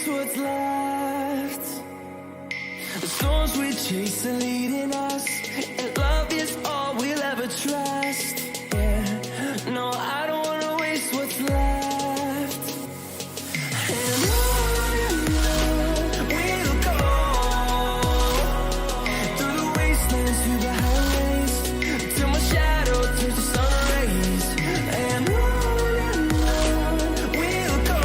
waste what's left. The storms we chase are leading us, and love is all we'll ever trust. Yeah, no, I don't wanna waste what's left. And on we'll go, through the wastelands, through the highways, till my shadow turns to sun rays. And on we'll go,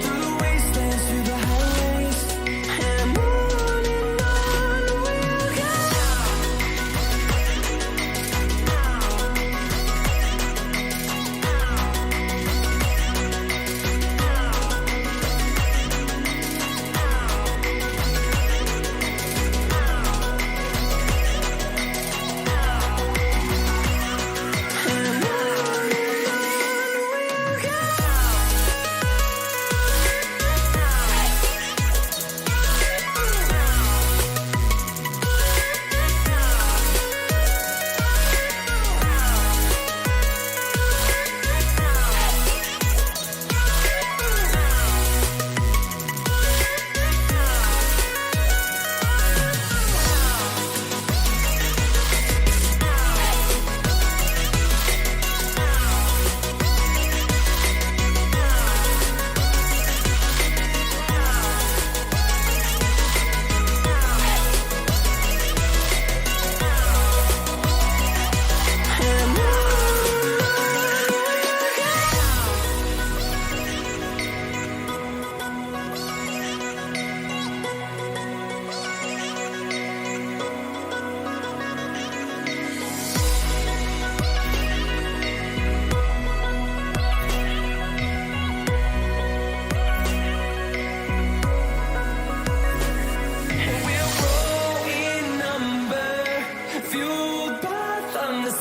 through the wastelands, through the highways, and on we'll go.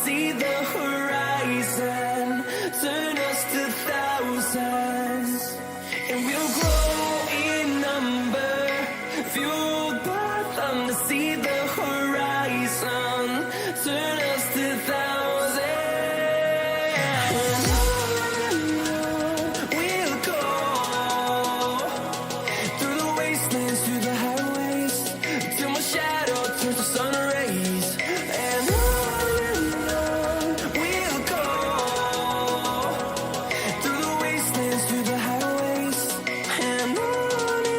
See the horizon turn us to thousands, and we'll grow in number, fueled by thunder. See the horizon turn us to thousands, and on we'll go, through the wastelands, through the highways, till my shadow turns to sun rays. And we'll go, through the wastelands, through the highways, and on we'll go.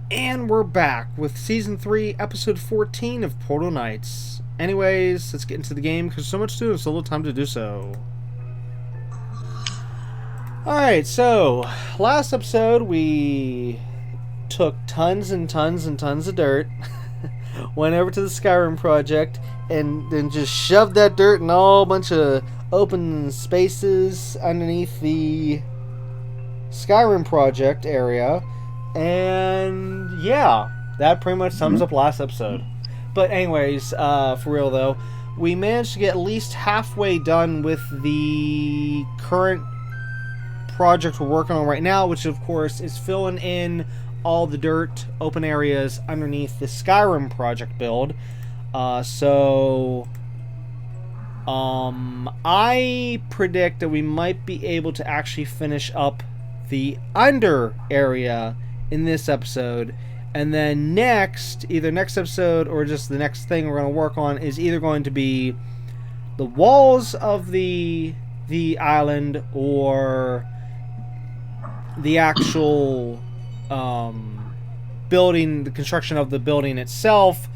And we're back with Season 3, Episode 14 of Portal Knights. Anyways, let's get into the game, because there's so much to do and so little time to do so. Alright, so, last episode we took tons and tons and tons of dirt, went over to the Skyrim Project, and then just shoved that dirt in a whole bunch of open spaces underneath the Skyrim Project area. And yeah, that pretty much sums up last episode. But anyways, for real though, we managed to get at least halfway done with the current project we're working on right now, which of course is filling in all the dirt, open areas underneath the Skyrim Project build. I predict that we might be able to actually finish up the under area in this episode. And then either next episode or just the next thing we're going to work on is either going to be the walls of the island or the actual building, the construction of the building itself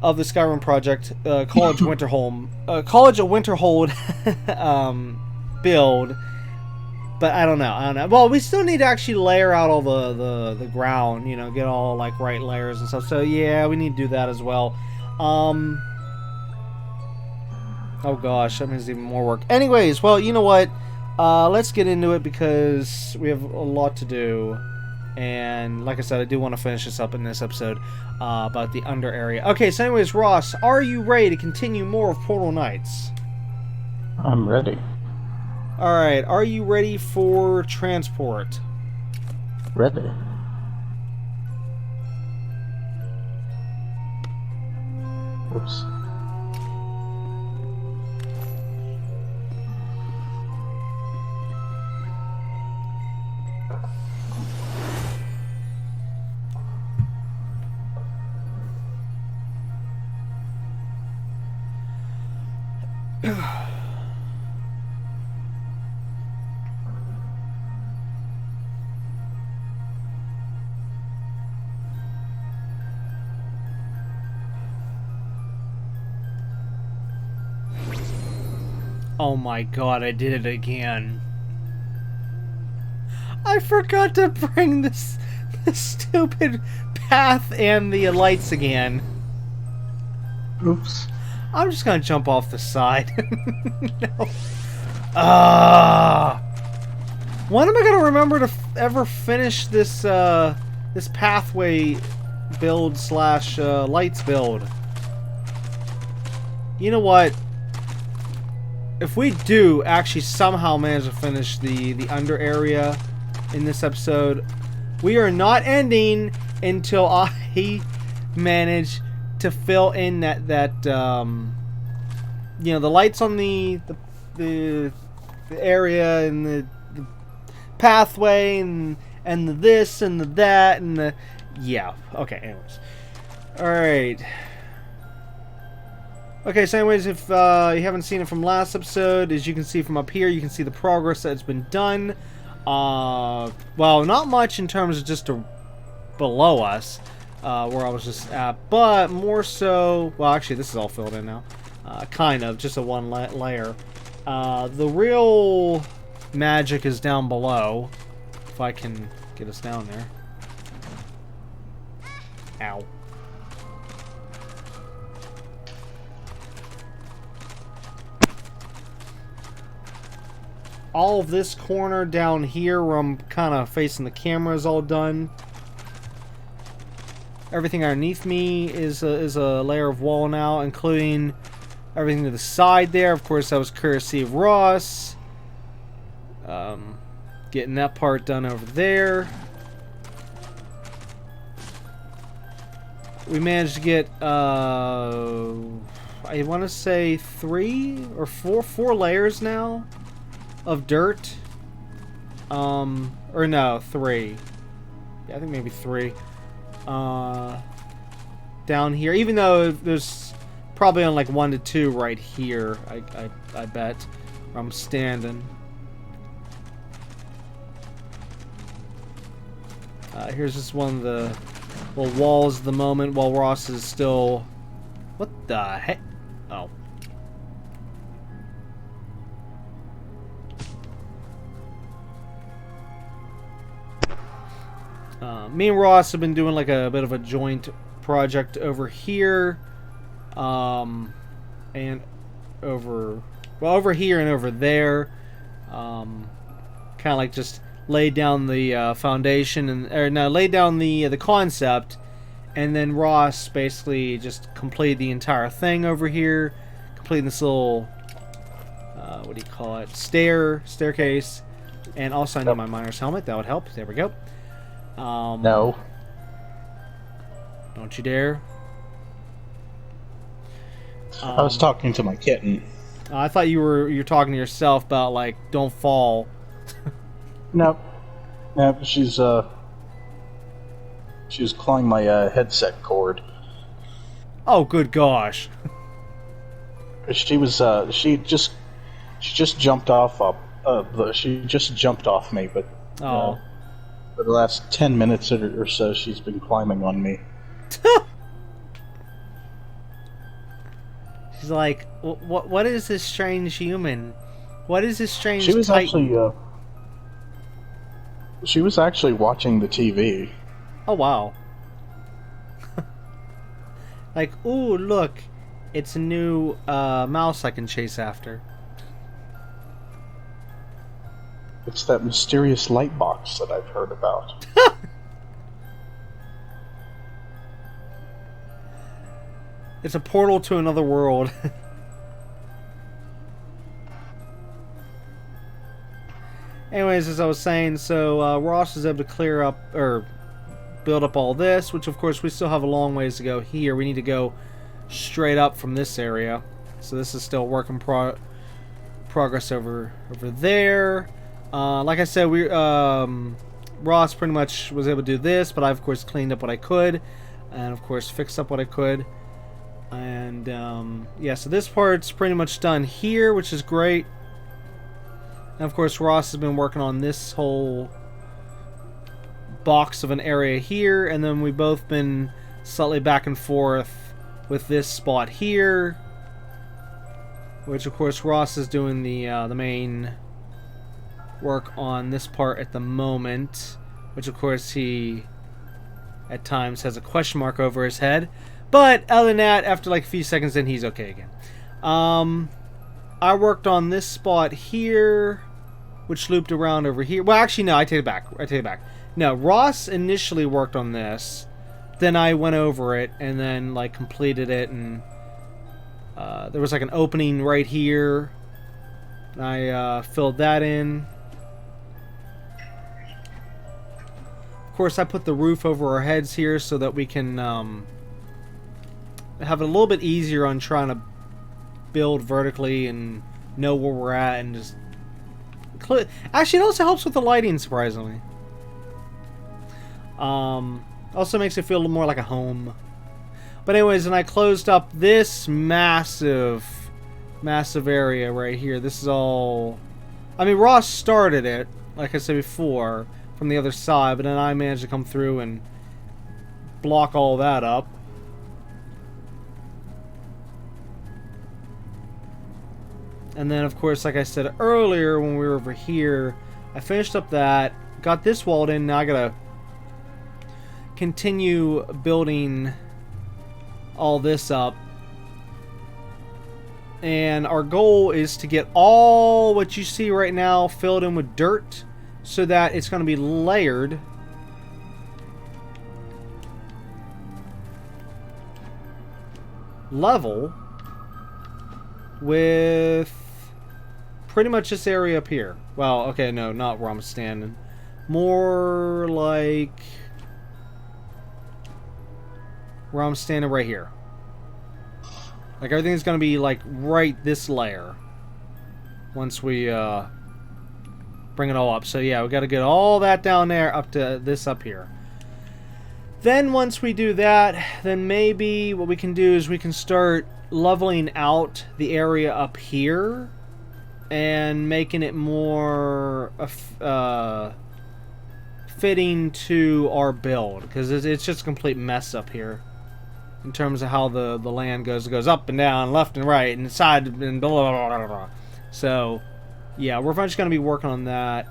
of the Skyrim Project, College of Winterhold build. But I don't know. Well, we still need to actually layer out all the ground, get all like right layers and stuff. So yeah, we need to do that as well. Oh gosh, that means even more work. Anyways, well, you know what? Let's get into it because we have a lot to do. And like I said, I do want to finish this up in this episode about the under area. Okay, so anyways, Ross, are you ready to continue more of Portal Knights? I'm ready. Alright, are you ready for transport? Ready. Oops. Oh my god, I did it again. I forgot to bring this stupid path and the lights again. Oops. I'm just gonna jump off the side. No. When am I gonna remember to ever finish this this pathway build / lights build? You know what? If we do actually somehow manage to finish the under area in this episode, we are not ending until I manage to fill in that the lights on the area and the pathway and the this and the that and the okay. Anyways, all right. Okay, so anyways, if you haven't seen it from last episode, as you can see from up here, you can see the progress that's been done. Well, not much in terms of just below us, where I was just at, but more so, well, actually, this is all filled in now. Kind of, just a one layer. The real magic is down below, if I can get us down there. Ow. All of this corner down here where I'm kind of facing the camera is all done. Everything underneath me is a layer of wall now, including everything to the side there. Of course, that was courtesy of Ross. Getting that part done over there. We managed to get, I want to say 3 or 4 layers now of dirt. Or no, 3. Yeah, I think maybe 3. Down here, even though there's probably on like 1 to 2 right here, I bet, where I'm standing. Here's just one of the little walls at the moment while Ross is still... What the heck? Oh. Me and Ross have been doing like a bit of a joint project over here. And over here and over there. Kind of like just lay down the foundation lay down the concept, and then Ross basically just completed the entire thing over here, completing this little what do you call it, staircase, and also I need my miner's helmet. That would help. There we go. No. Don't you dare. I was talking to my kitten. I thought you were talking to yourself about like don't fall. Nope. Yeah, she was clawing my headset cord. Oh, good gosh. She just jumped off she just jumped off me, but Oh. for the last 10 minutes or so, she's been climbing on me. She's like, what is this strange human? What is this strange She was titan? she was actually watching the TV. Oh, wow. Like, ooh, look. It's a new mouse I can chase after. It's that mysterious light box that I've heard about. It's a portal to another world. Anyways, as I was saying, so Ross was able to clear up, or build up all this, which of course we still have a long ways to go here. We need to go straight up from this area. So this is still work in progress over there. Like I said, Ross pretty much was able to do this, but I of course cleaned up what I could, and of course fixed up what I could. And yeah, so this part's pretty much done here, which is great. And of course Ross has been working on this whole box of an area here, and then we've both been slightly back and forth with this spot here, which of course Ross is doing the main work on this part at the moment, which of course he at times has a question mark over his head, but other than that, after like a few seconds in, he's okay again. I worked on this spot here, which looped around over here. Well, actually, no, I take it back. No, Ross initially worked on this, then I went over it and then like completed it, and there was like an opening right here. I filled that in. Of course, I put the roof over our heads here so that we can have it a little bit easier on trying to build vertically and know where we're at, and just actually it also helps with the lighting, surprisingly. Also makes it feel a little more like a home. But anyways, and I closed up this massive area right here. This is all, I mean, Ross started it, like I said before, from the other side, but then I managed to come through and block all that up. And then, of course, like I said earlier when we were over here, I finished up that, got this walled in. Now I gotta continue building all this up. And our goal is to get all what you see right now filled in with dirt, so that it's going to be layered. Level with pretty much this area up here. Well, okay, no, not where I'm standing. More like where I'm standing right here. Like everything's gonna be like right this layer once we bring it all up. So yeah, we gotta get all that down there up to this up here. Then once we do that, then maybe what we can do is we can start leveling out the area up here and making it more fitting to our build, because it's just a complete mess up here in terms of how the land goes. It goes up and down, left and right, and side, and blah, blah, blah, blah. So yeah, we're just going to be working on that.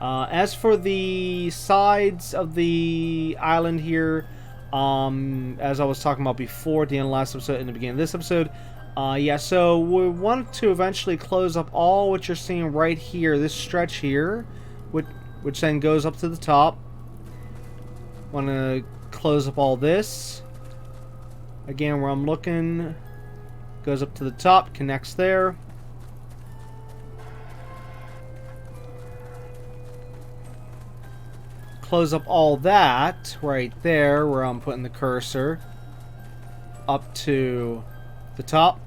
As for the sides of the island here, as I was talking about before at the end of last episode and the beginning of this episode, yeah, so we want to eventually close up all what you're seeing right here, this stretch here, which then goes up to the top. Want to close up all this. Again, where I'm looking, goes up to the top, connects there. Close up all that right there where I'm putting the cursor up to the top.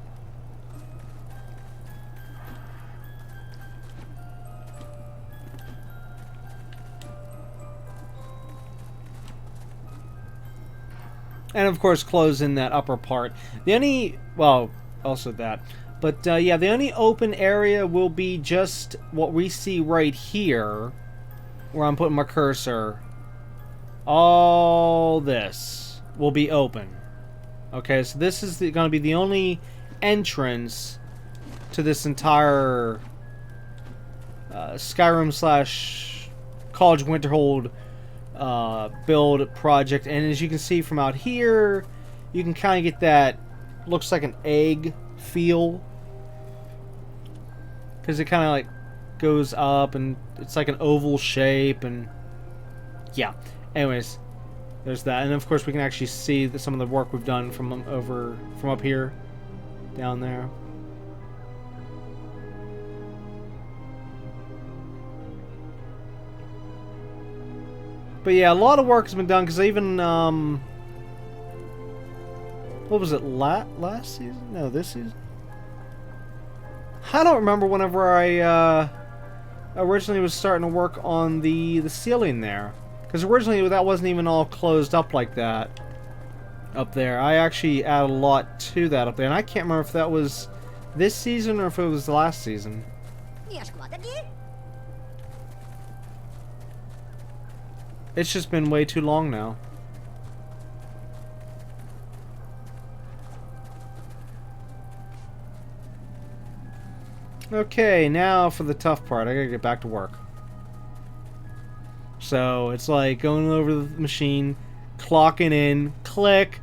And of course close in that upper part. The only, well, also that. But yeah, the only open area will be just what we see right here, where I'm putting my cursor. All this will be open. Okay, so this is going to be the only entrance to this entire Skyrim / College Winterhold build project. And as you can see from out here, you can kind of get that, looks like an egg feel, because it kind of like goes up and it's like an oval shape. And yeah, anyways, there's that. And of course we can actually see some of the work we've done from up here down there. But yeah, a lot of work has been done, because even what was it, last season? No, this season. I don't remember whenever I originally was starting to work on the ceiling there, because originally that wasn't even all closed up like that up there. I actually added a lot to that up there, and I can't remember if that was this season or if it was the last season. It's just been way too long now. Okay, now for the tough part. I gotta get back to work. So it's like going over the machine, clocking in, click.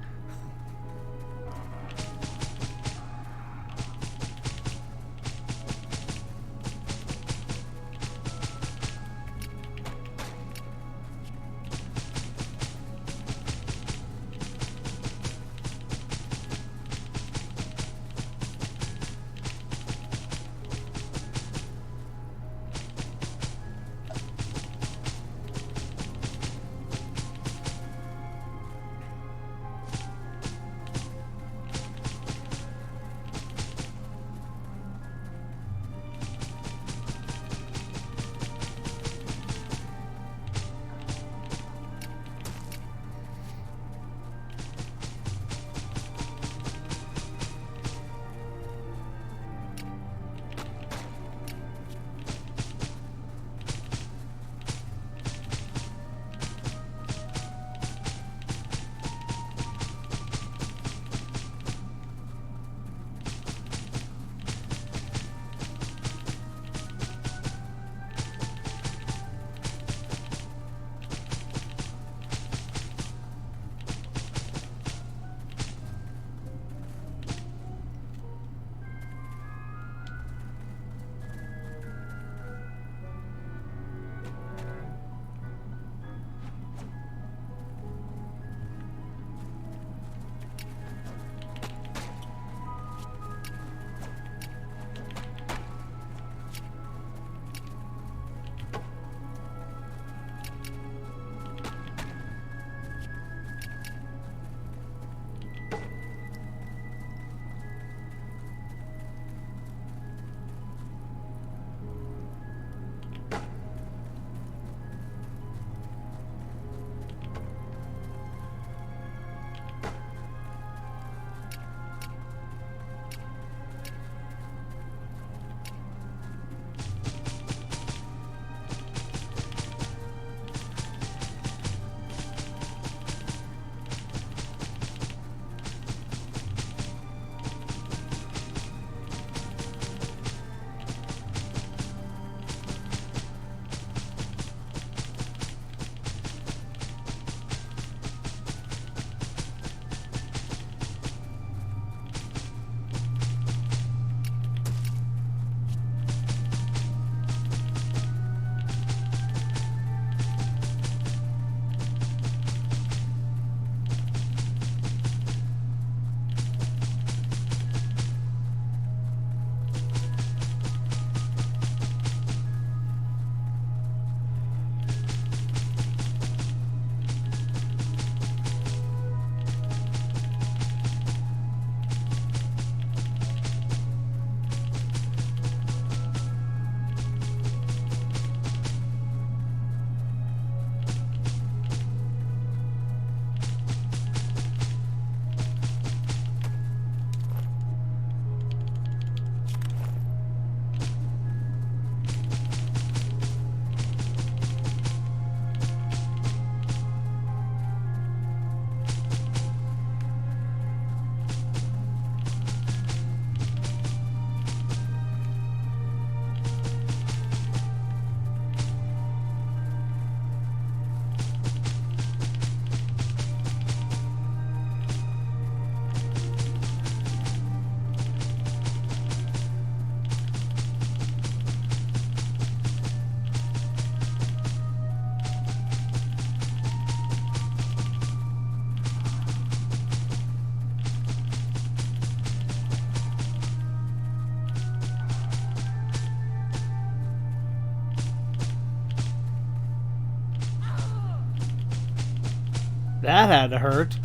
That had to hurt.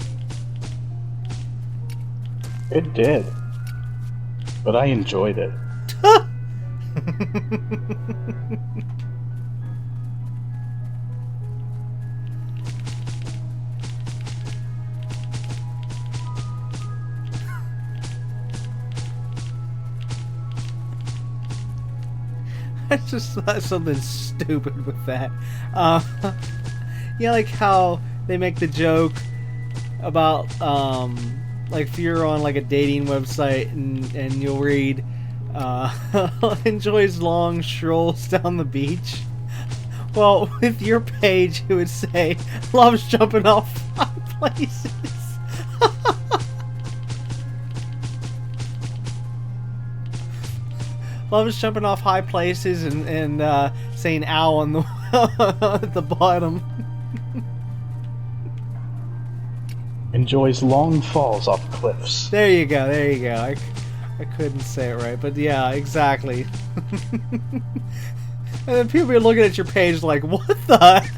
It did. But I enjoyed it. I just thought something stupid with that. Yeah, like how they make the joke about, like if you're on like a dating website and you'll read, enjoys long strolls down the beach. Well, with your page, it would say, loves jumping off high places. Loves jumping off high places and saying ow on the at the bottom. Enjoys long falls off cliffs. There you go, there you go. I couldn't say it right, but yeah, exactly. And then people are looking at your page like, what the?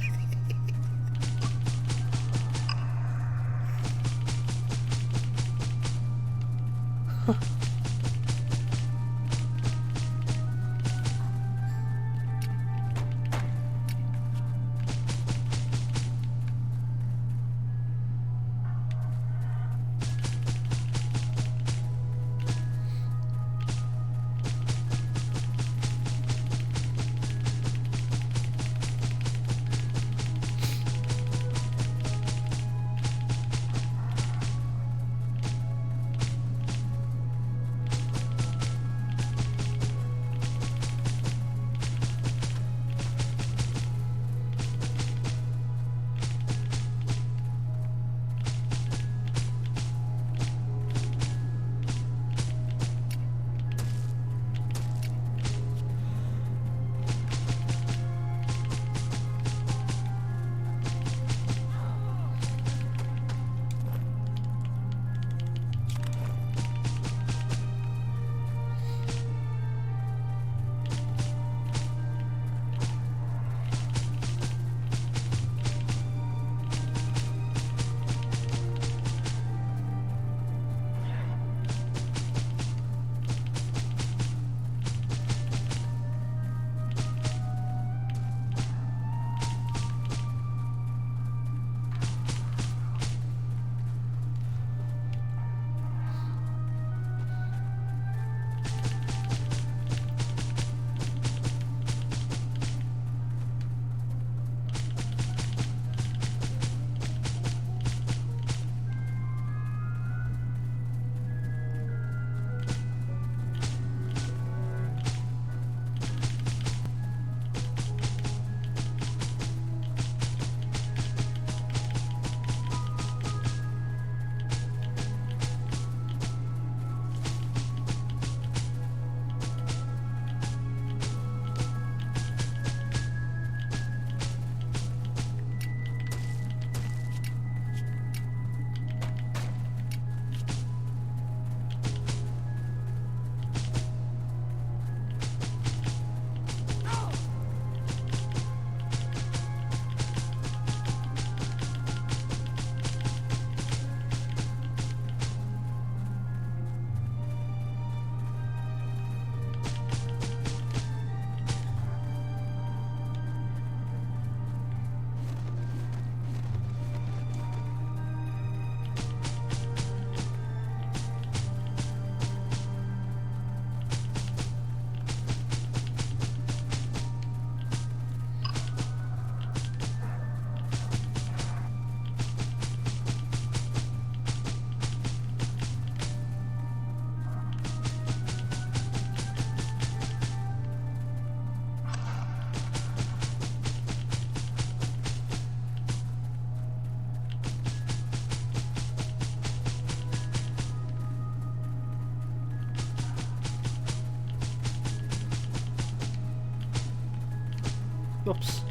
Oops.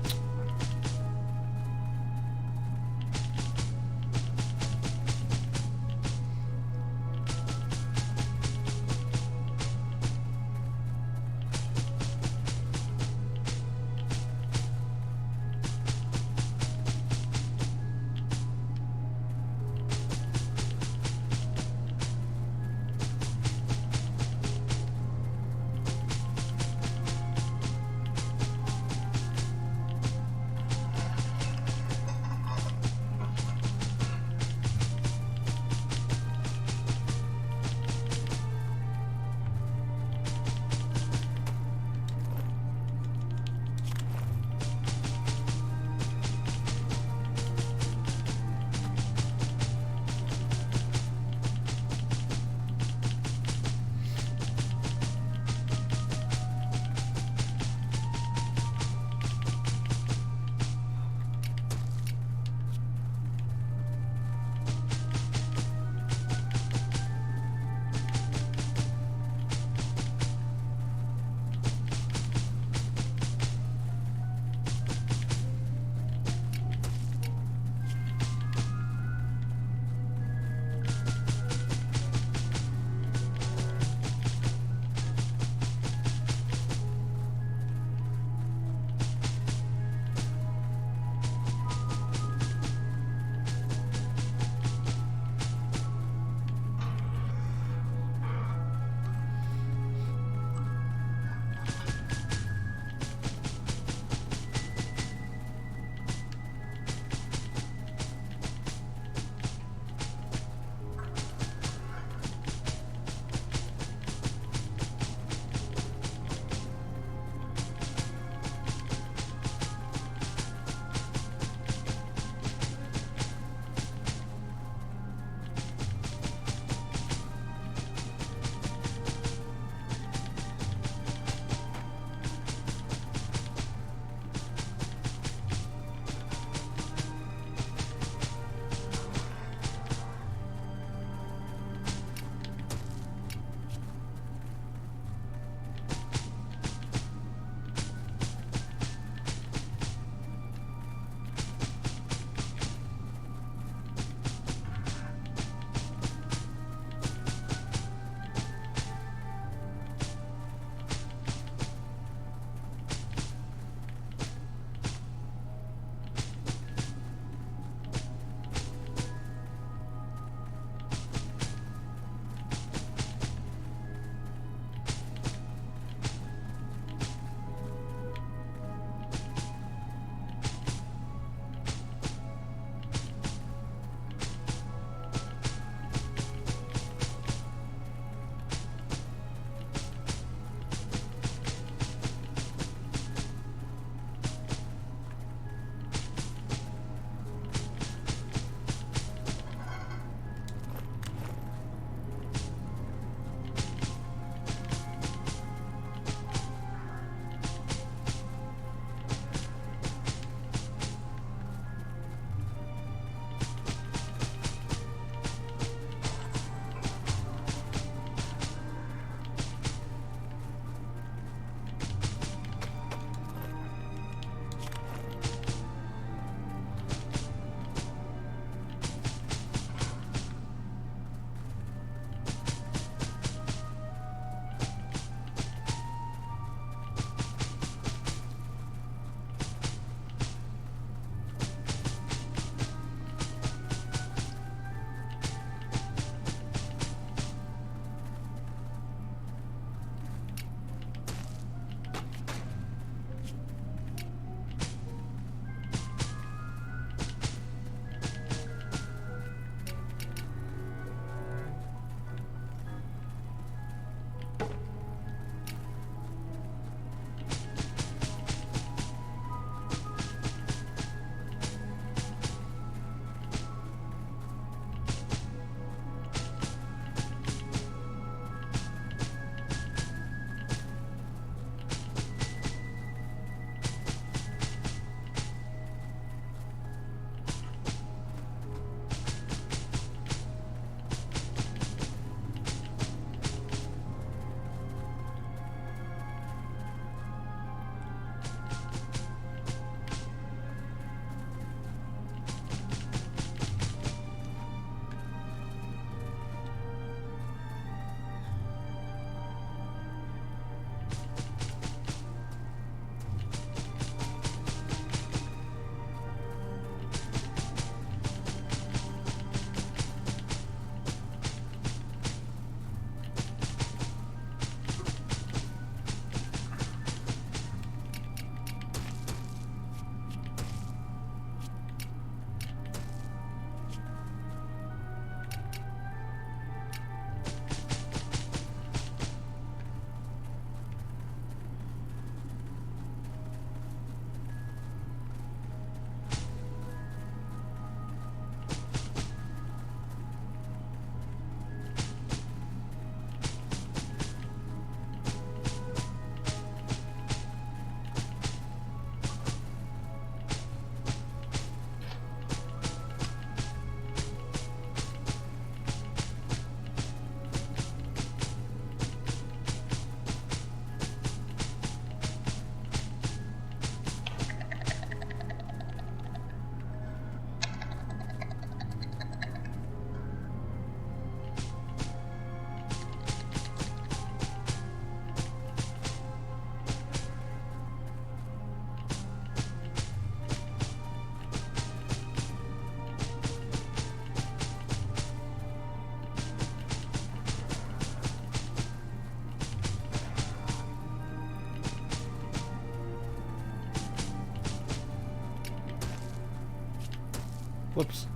Whoops.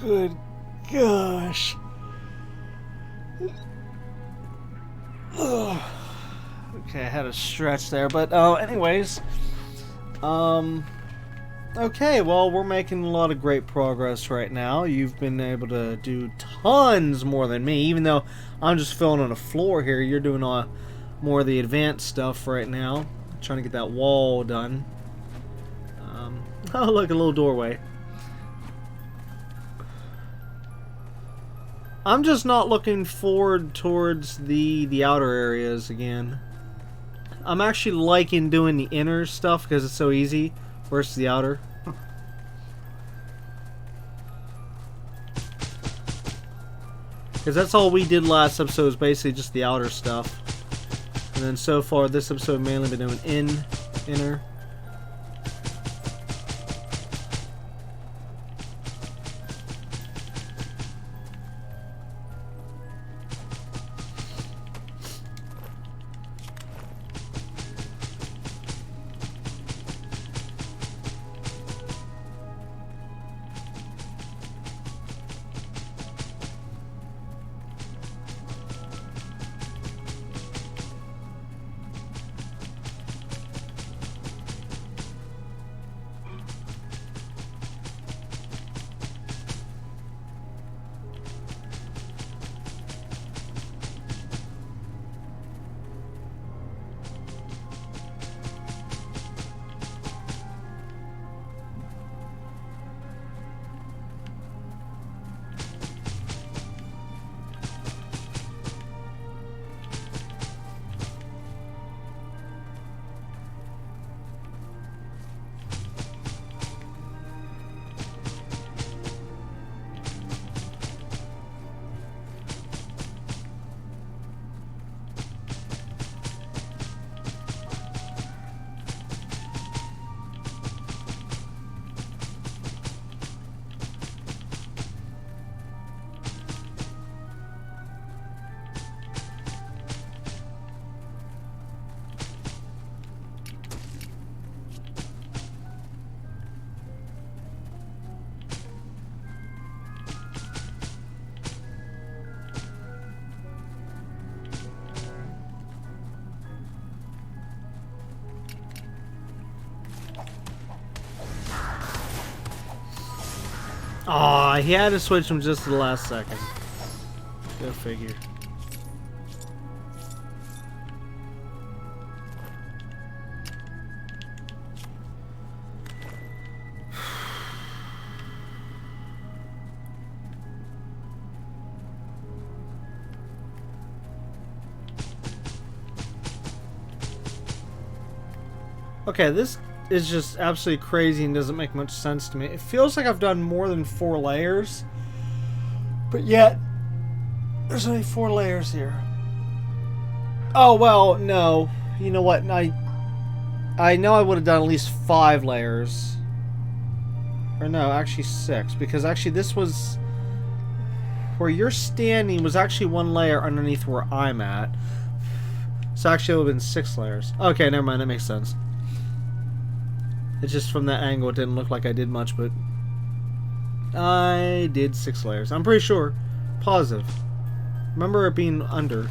Good gosh. Ugh. Okay, I had a stretch there, but anyways, okay, well, we're making a lot of great progress right now. You've been able to do tons more than me, even though I'm just filling on a floor here. You're doing more of the advanced stuff right now, trying to get that wall done. Oh, look, a little doorway. I'm just not looking forward towards the outer areas again. I'm actually liking doing the inner stuff because it's so easy versus the outer. Because that's all we did last episode, is basically just the outer stuff. And then so far this episode mainly been doing inner. Aw, he had to switch him just to the last second. Go figure. Okay, this is just absolutely crazy and doesn't make much sense to me. It feels like I've done more than 4 layers, but yet there's only 4 layers here. Oh, well, no. You know what? I know I would have done at least 5 layers. Or no, actually 6, because actually this was... Where you're standing was actually 1 layer underneath where I'm at. So actually it would have been 6 layers. Okay, never mind, that makes sense. It's just from that angle it didn't look like I did much, but I did 6 layers. I'm pretty sure. Positive. Remember it being under.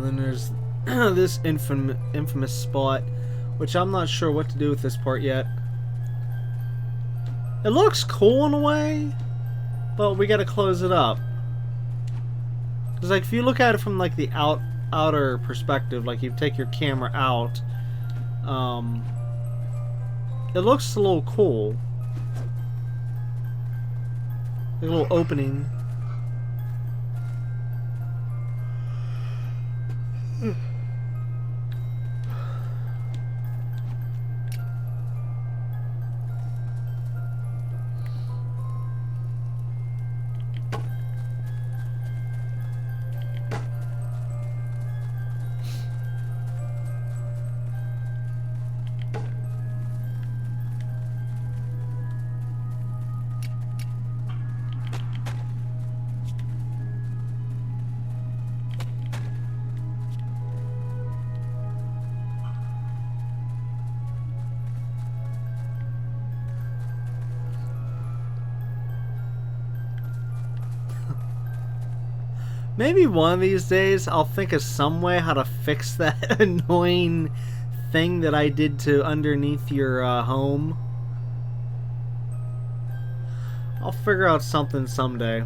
Then there's this infamous spot, which I'm not sure what to do with this part yet. It looks cool in a way, but we gotta close it up. Cause like if you look at it from like the outer perspective, like you take your camera out, it looks a little cool. A little opening. Maybe one of these days I'll think of some way how to fix that annoying thing that I did to underneath your home. I'll figure out something someday.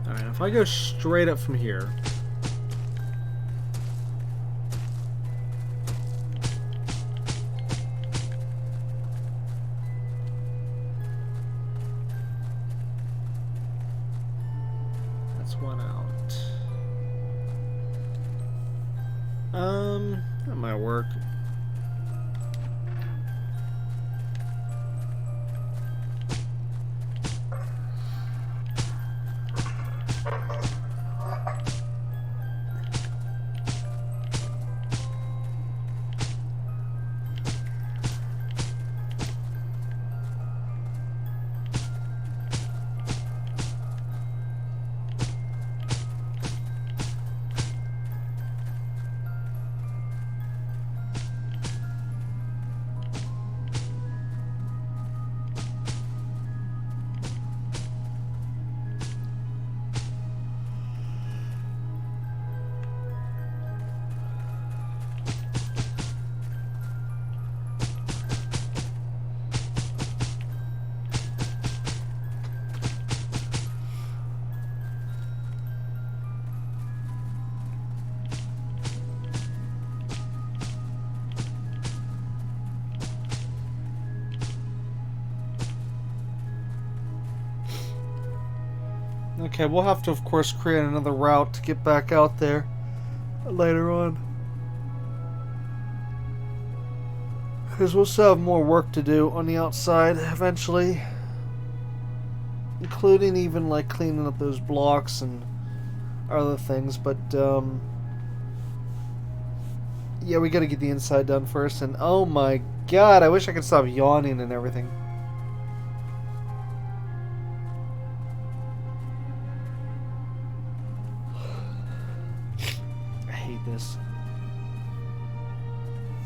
Alright, if I go straight up from here. One out. That might work. Okay, we'll have to, of course, create another route to get back out there later on. Because we'll still have more work to do on the outside eventually. Including even, like, cleaning up those blocks and other things. But, yeah, we gotta get the inside done first. And, oh my god, I wish I could stop yawning and everything. I hate this.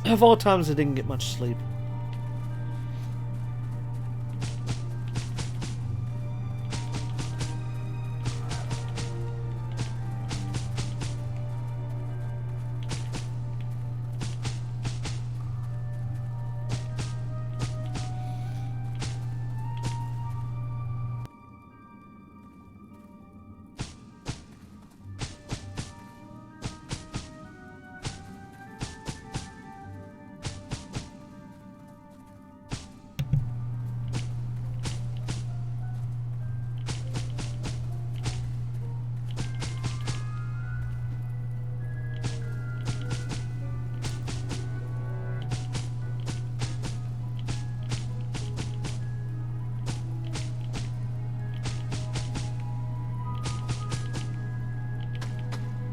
Of all times, I didn't get much sleep.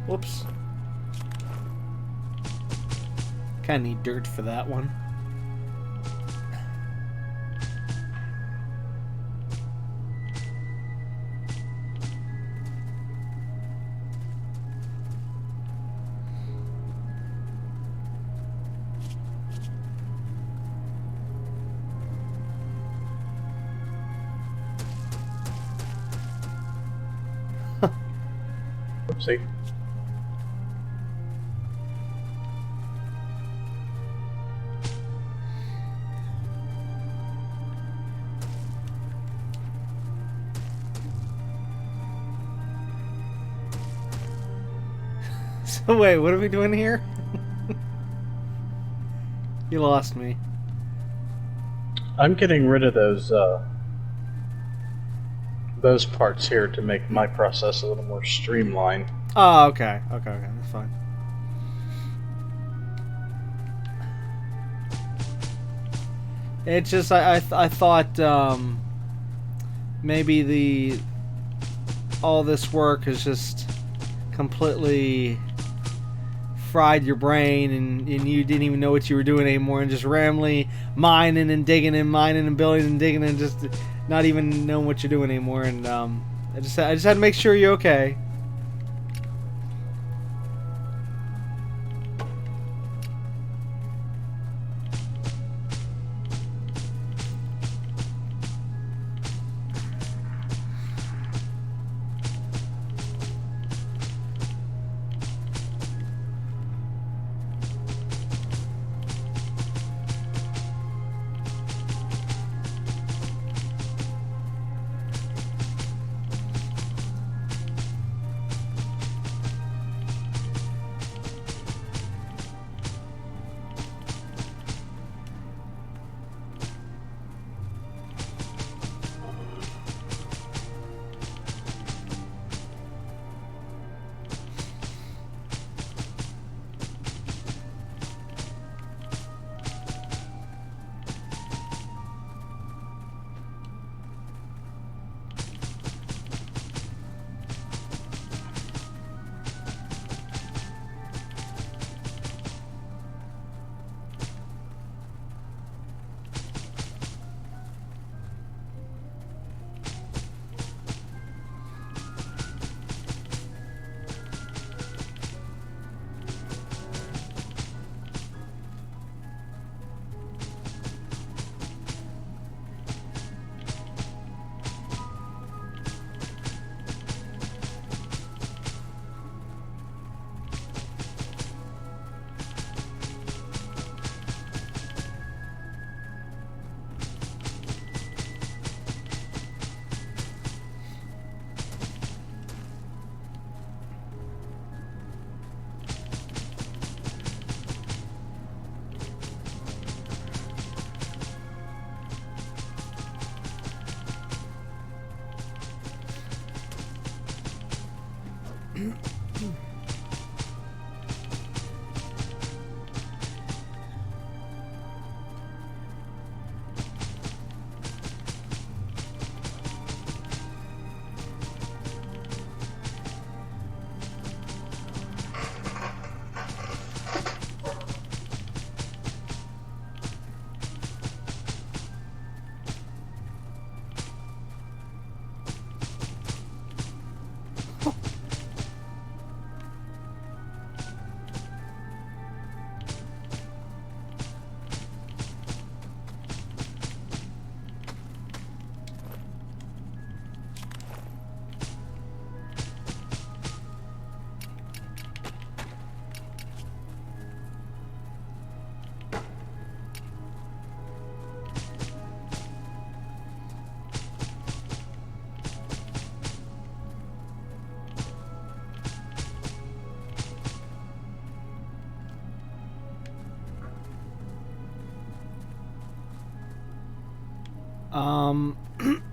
Whoops. Kinda need dirt for that one. Oopsie. So wait, what are we doing here? You lost me. I'm getting rid of those parts here to make my process a little more streamlined. Oh, okay. Okay, that's fine. It's just I thought maybe all this work is just completely fried your brain and you didn't even know what you were doing anymore and just randomly mining and digging and mining and building and digging and just not even knowing what you're doing anymore. And I just had to make sure you're okay.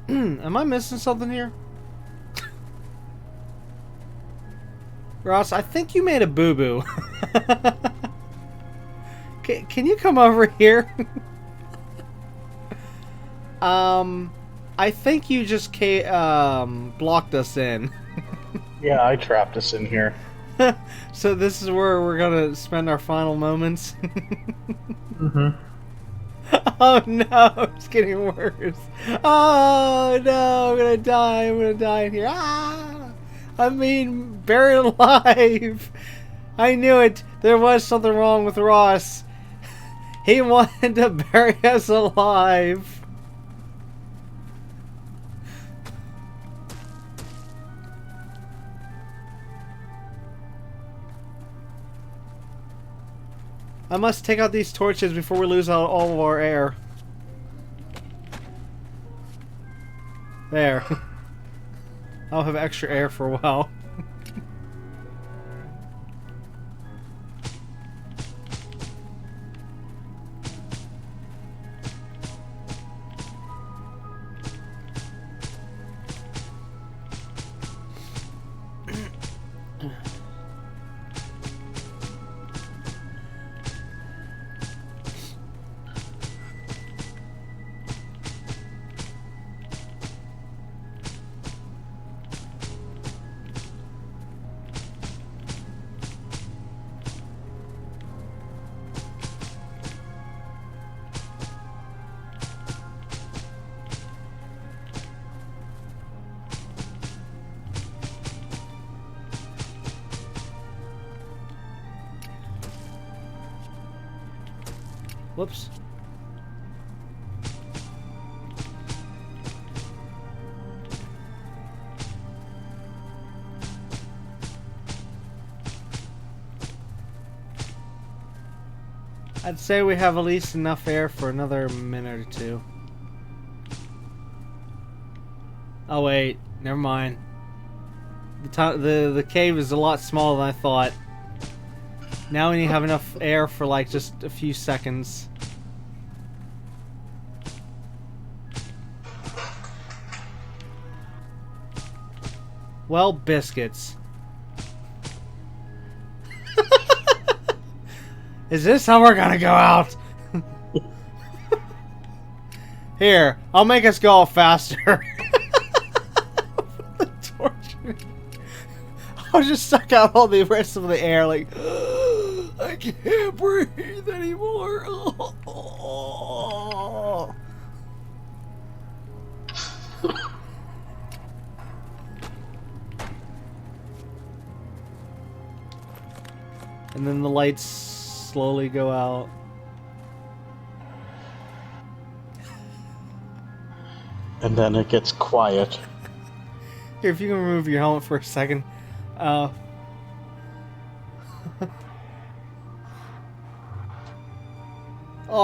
Am I missing something here? Ross, I think you made a boo-boo. Can you come over here? I think you just blocked us in. Yeah, I trapped us in here. So this is where we're gonna spend our final moments. Mm-hmm. Oh no, it's getting worse. Oh no, I'm gonna die. I'm gonna die in here. Ah! I mean, buried alive. I knew it. There was something wrong with Ross. He wanted to bury us alive. I must take out these torches before we lose all of our air. There. I'll have extra air for a while. Whoops. I'd say we have at least enough air for another minute or two. Oh wait, never mind. The cave is a lot smaller than I thought. Now we need to have enough air for like just a few seconds. Well, biscuits. Is this how we're gonna go out? Here, I'll make us go faster. The torch. I'll just suck out all the rest of the air, like I can't breathe anymore. And then the lights slowly go out. And then it gets quiet. Here, if you can remove your helmet for a second. Oh,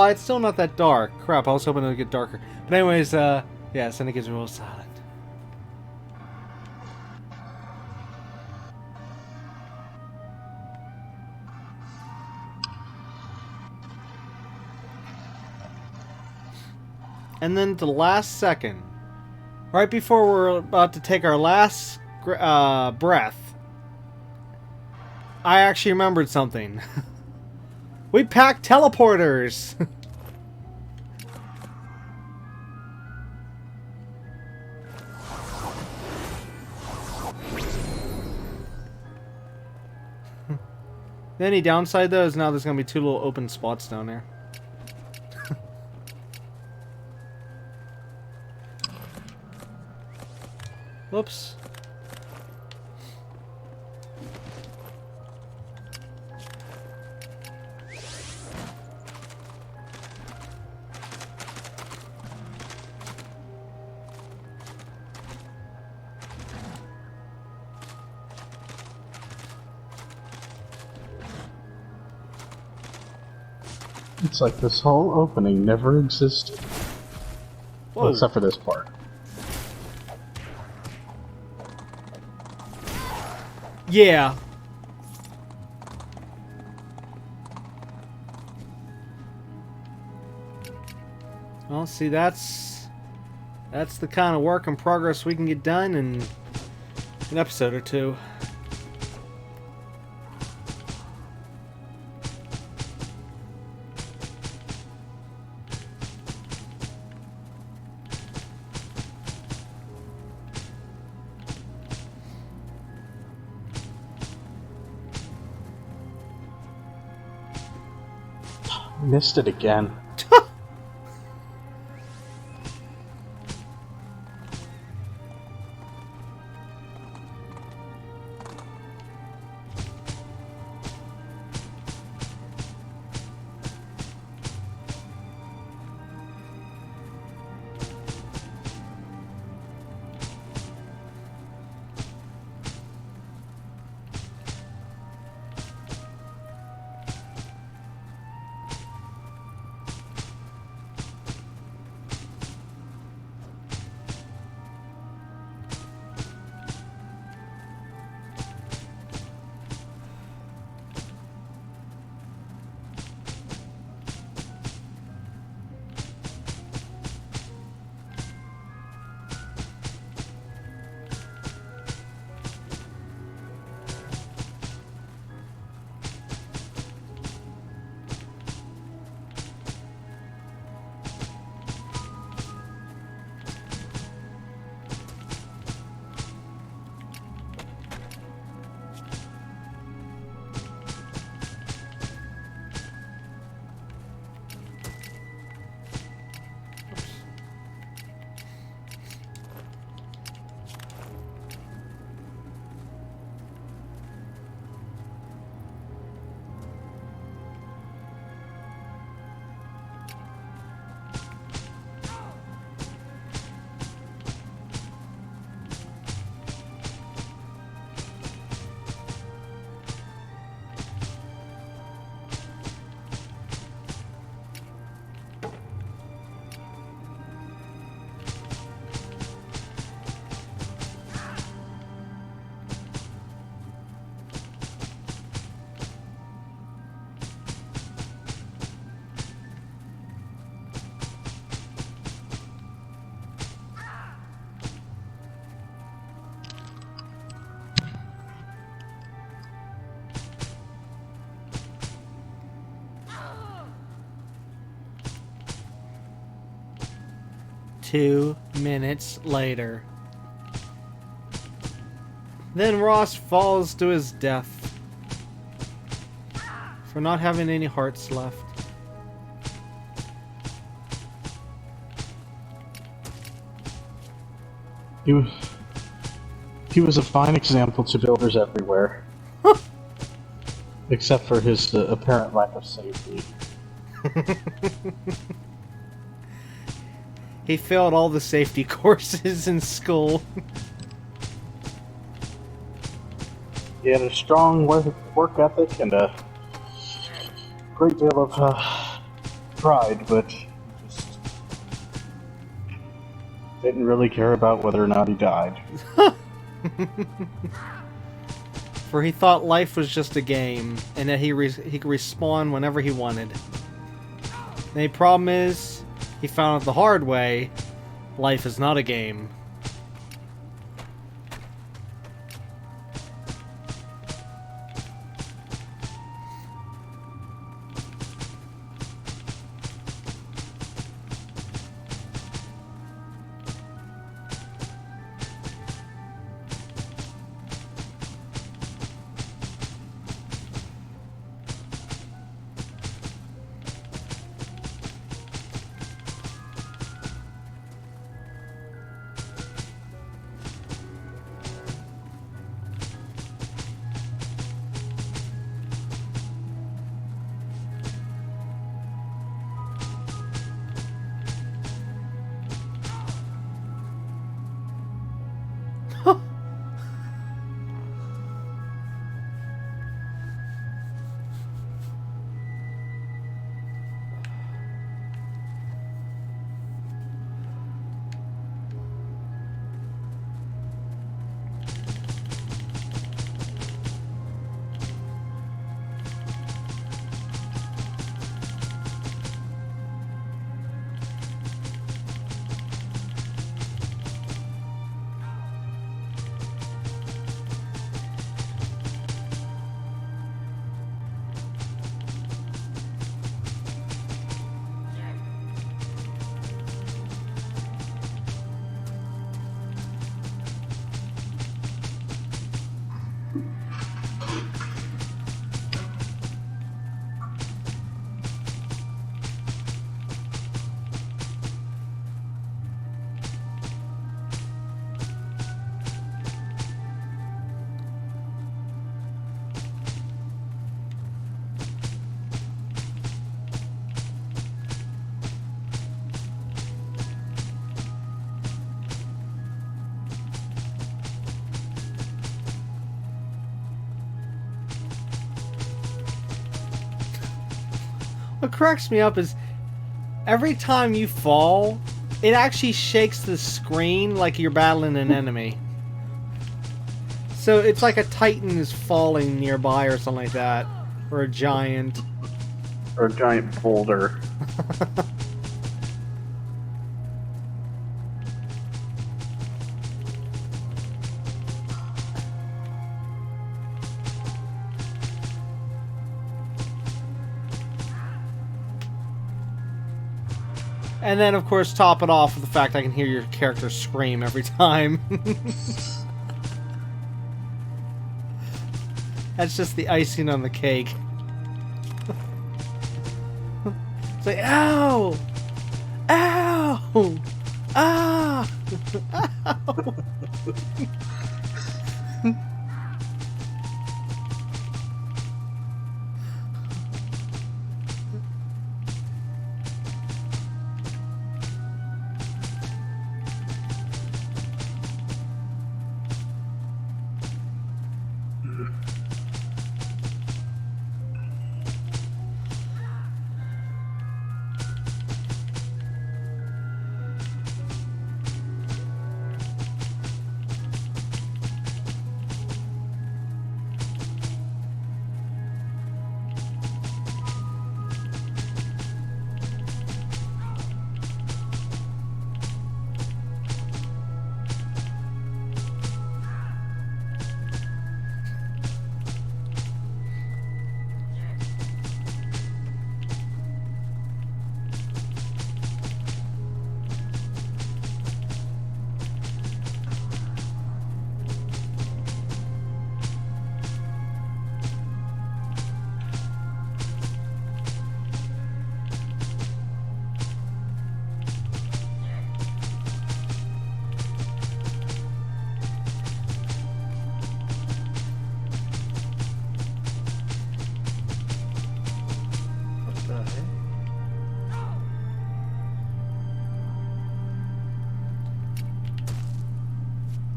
it's still not that dark. Crap, I was hoping it would get darker. But anyways, yes, and it gets real silent. And then the last second, right before we're about to take our last breath, I actually remembered something. We packed teleporters! The only downside though is now there's gonna be 2 little open spots down there. Whoops. It's like this whole opening never existed. Whoa. Well, except for this part. Yeah. Well, see, that's the kind of work in progress we can get done in an episode or 2. Missed it again. Two minutes later. Then Ross falls to his death for not having any hearts left. He was a fine example to builders everywhere. Except for his apparent lack of safety. He failed all the safety courses in school. He had a strong work ethic and a great deal of pride, but just didn't really care about whether or not he died. For he thought life was just a game, and that he could respawn whenever he wanted. The problem is, he found out the hard way, life is not a game. What cracks me up is every time you fall, it actually shakes the screen like you're battling an enemy. So it's like a titan is falling nearby or something like that. Or a giant. Or a giant boulder. And then, of course, top it off with the fact I can hear your character scream every time. That's just the icing on the cake. It's like, ow! Ow! Ah! Ow!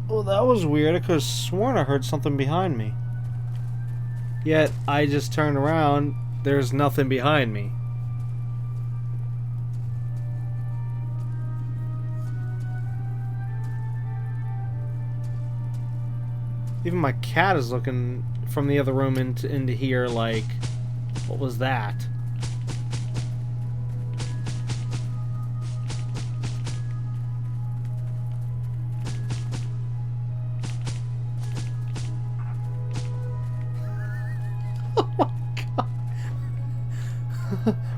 Well, that was weird. I could have sworn I heard something behind me. Yet, I just turned around. There's nothing behind me. Even my cat is looking from the other room into here like, what was that?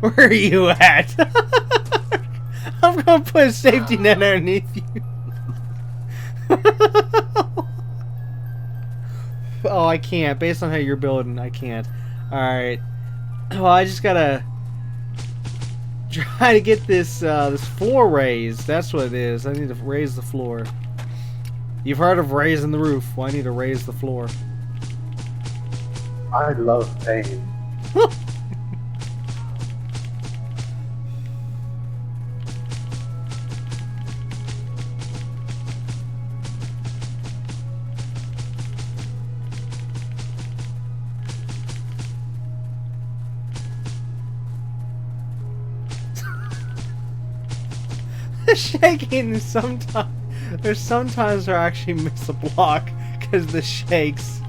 Where are you at? I'm gonna put a safety net underneath you. Oh, I can't. Based on how you're building, I can't. Alright. Well, I just gotta try to get this this floor raised. That's what it is. I need to raise the floor. You've heard of raising the roof. Well, I need to raise the floor. I love pain. Shaking is sometimes there's sometimes I actually miss a block because the shakes.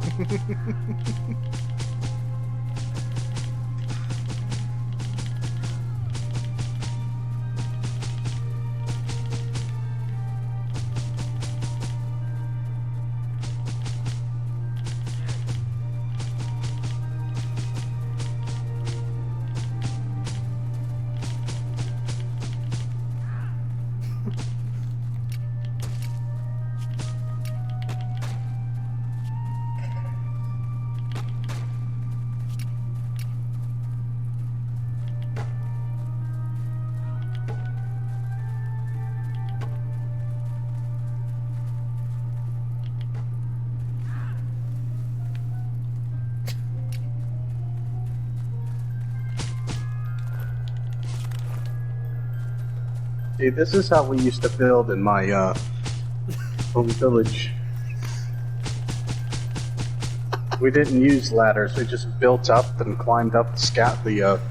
See, this is how we used to build in my home village. We didn't use ladders. We just built up and climbed up the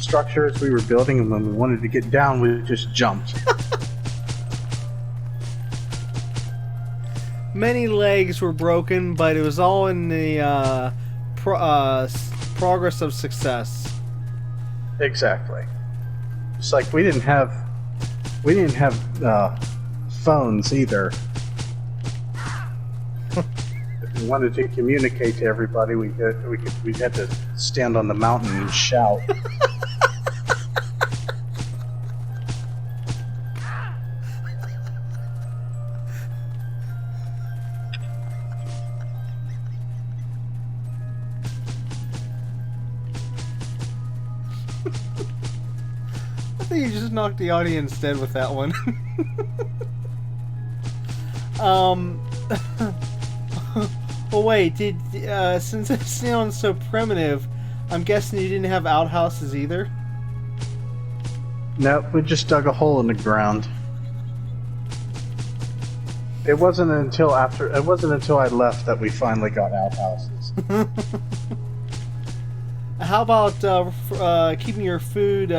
structures we were building, and when we wanted to get down, we just jumped. Many legs were broken, but it was all in the progress of success. Exactly. It's like we didn't have phones either. If we wanted to communicate to everybody, we had to stand on the mountain and shout. I think you just knocked the audience dead with that one. Well, wait, since it sounds so primitive, I'm guessing you didn't have outhouses either? No, we just dug a hole in the ground. It wasn't until I left that we finally got outhouses. How about keeping your food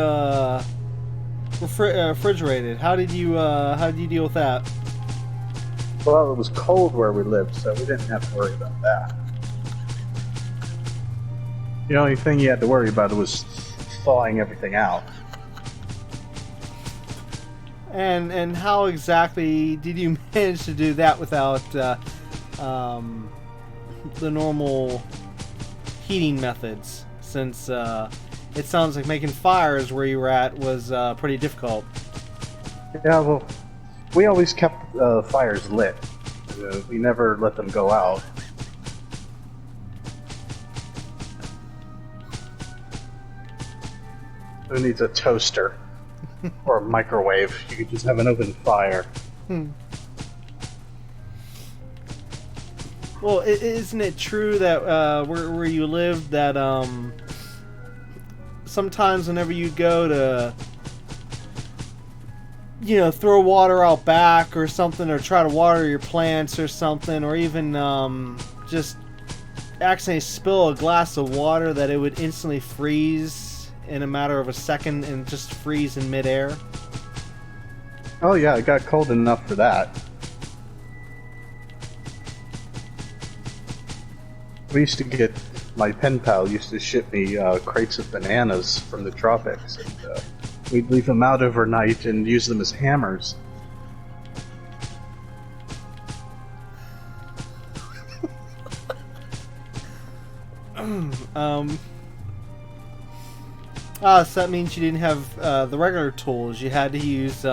refrigerated? How did you deal with that? Well, it was cold where we lived, so we didn't have to worry about that. The only thing you had to worry about was thawing everything out. And how exactly did you manage to do that without the normal heating methods? Since it sounds like making fires where you were at was pretty difficult. Yeah, well, we always kept fires lit. We never let them go out. Who needs a toaster or a microwave? You could just have an open fire. Well, isn't it true that where you live that sometimes whenever you go to throw water out back or something, or try to water your plants or something, or even just accidentally spill a glass of water, that it would instantly freeze in a matter of a second and just freeze in midair? Oh yeah, it got cold enough for that. My pen pal used to ship me crates of bananas from the tropics, and we'd leave them out overnight and use them as hammers. So that means you didn't have the regular tools. You had to use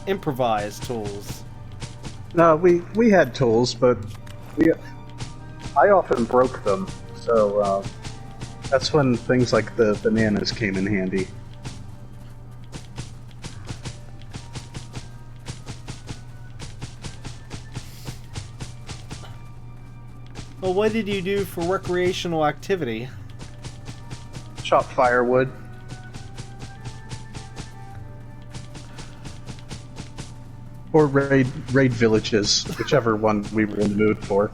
improvised tools. No, we had tools, but I often broke them, so that's when things like the bananas came in handy. Well, what did you do for recreational activity? Chop firewood. Or raid villages, whichever one we were in the mood for.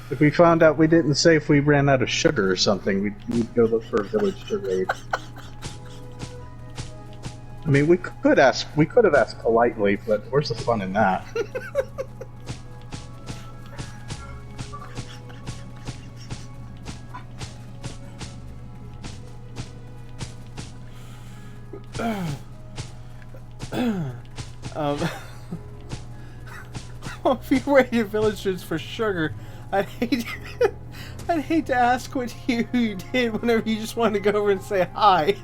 If we found out we didn't say if we ran out of sugar or something, we'd go look for a village to raid. I mean, we could have asked politely, but where's the fun in that? If you raided villagers for sugar, I'd hate to ask what you did whenever you just wanted to go over and say hi.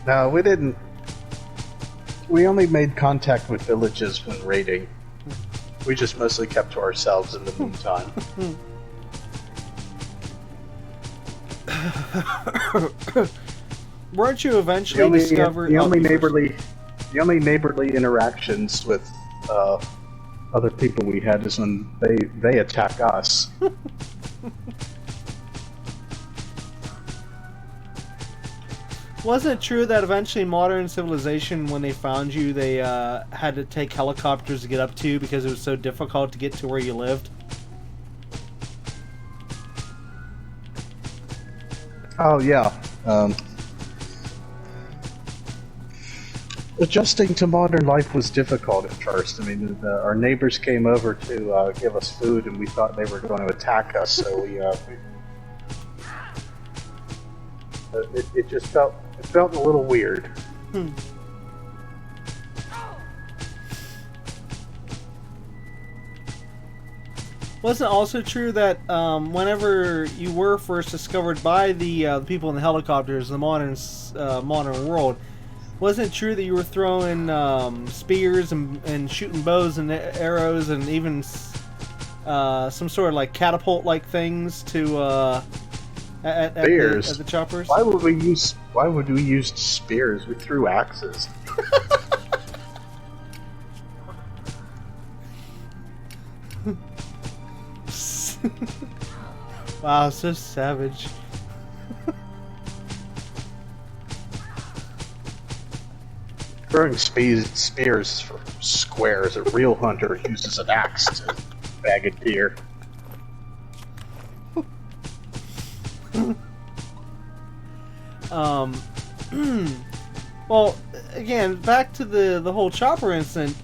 No, we didn't. We only made contact with villages when raiding. We just mostly kept to ourselves in the meantime. Weren't you eventually discovered? The only neighborly interactions with other people we had is when they attack us. Wasn't it true that eventually modern civilization, when they found you, they had to take helicopters to get up to you because it was so difficult to get to where you lived? Oh yeah. Adjusting to modern life was difficult at first. I mean, our neighbors came over to give us food, and we thought they were going to attack us. So it just felt a little weird. Wasn't it also true that whenever you were first discovered by the people in the helicopters, the modern world, wasn't it true that you were throwing spears and shooting bows and arrows and even some sort of like catapult-like things to at the choppers? Why would we use spears? We threw axes. Wow, so savage. Throwing spears for squares. A real hunter uses an axe to bag a deer. Well, again, back to the whole chopper incident.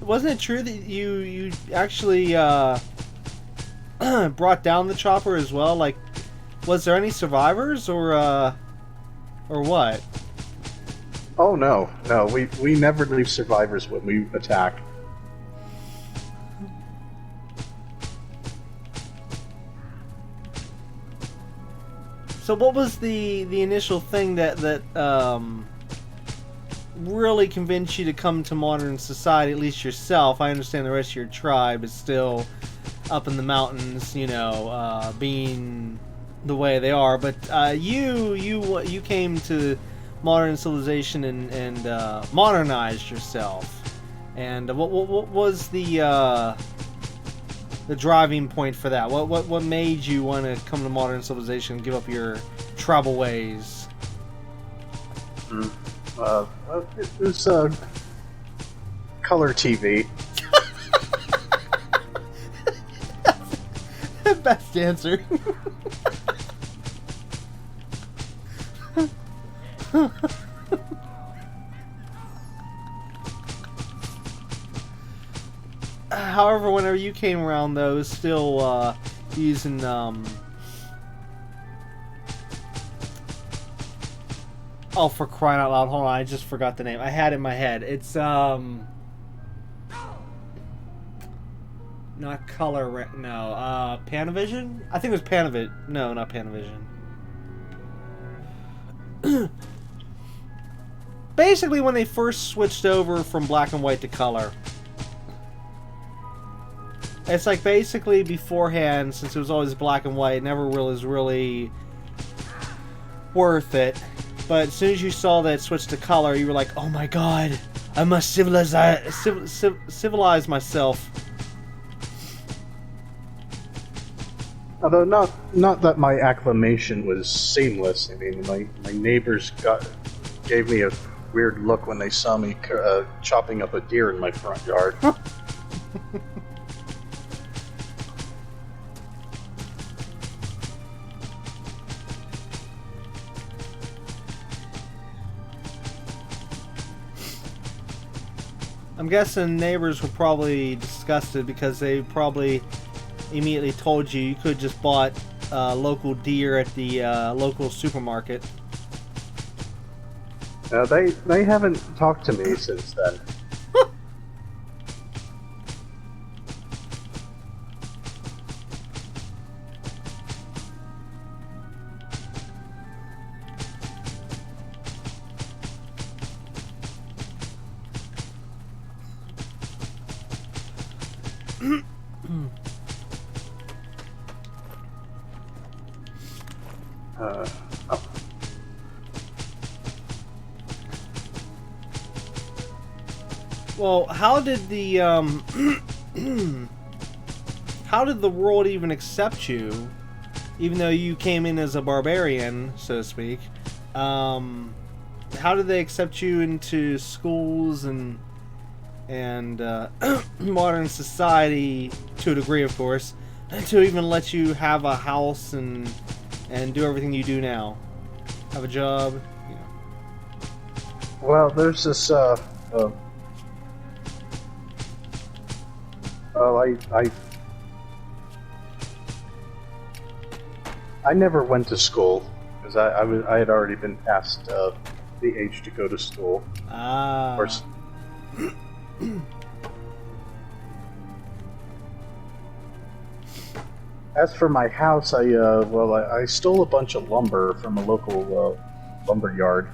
Wasn't it true that you actually brought down the chopper as well? Like, was there any survivors or what? Oh no, we never leave survivors when we attack. So what was the initial thing that really convinced you to come to modern society, at least yourself? I understand the rest of your tribe is still up in the mountains, being the way they are, but you came to modern civilization and modernized yourself. And what was the driving point for that? What made you want to come to modern civilization and give up your tribal ways? It was color TV. Best answer. However, whenever you came around, though, it was still using oh, for crying out loud! Hold on, I just forgot the name. I had it in my head. It's not color. No, Panavision. I think it was Panavision. No, not Panavision. Basically, when they first switched over from black and white to color. It's like basically beforehand, since it was always black and white, it never was really worth it. But as soon as you saw that switch to color, you were like, oh my god, I must civilize myself. Although not that my acclimation was seamless. I mean, my neighbors gave me a weird look when they saw me chopping up a deer in my front yard. I'm guessing neighbors were probably disgusted because they probably immediately told you could just bought local deer at the local supermarket. They haven't talked to me since then. Well, how did the how did the world even accept you, even though you came in as a barbarian, so to speak? how do they accept you into schools and modern society, to a degree, of course, to even let you have a house and do everything you do now, have a job, you know? Well, there's this. Well, I never went to school because I had already been past the age to go to school. Ah. Of course. As for my house, I stole a bunch of lumber from a local lumber yard.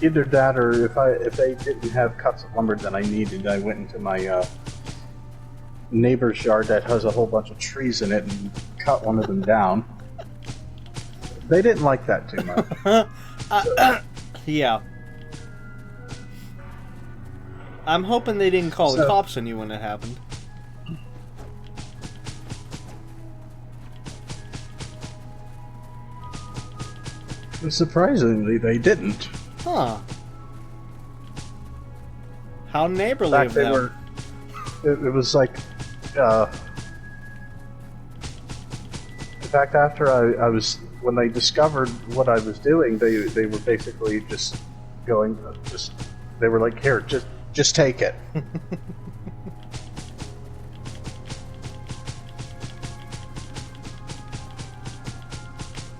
Either that, or if they didn't have cuts of lumber that I needed, I went into my neighbor's yard that has a whole bunch of trees in it and cut one of them down. They didn't like that too much. Yeah. I'm hoping they didn't call the cops on you when it happened. Surprisingly, they didn't. Huh. How neighborly In fact, of they them. were. It was like. In fact, after I was, when they discovered what I was doing, they were basically just going, they were like, here, just take it.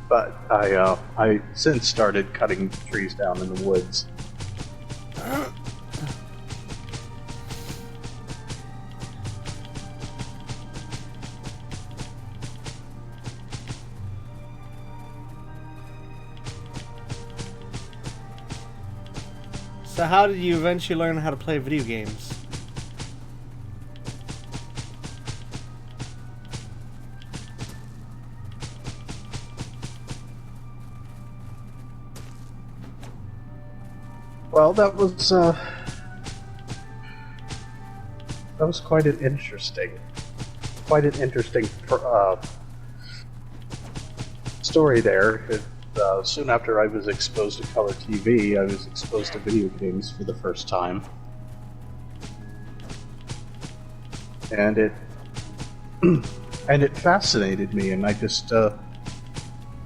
But I since started cutting trees down in the woods. So how did you eventually learn how to play video games? Well, that was quite an interesting story there. Soon after I was exposed to color TV, I was exposed to video games for the first time, and it fascinated me, and I just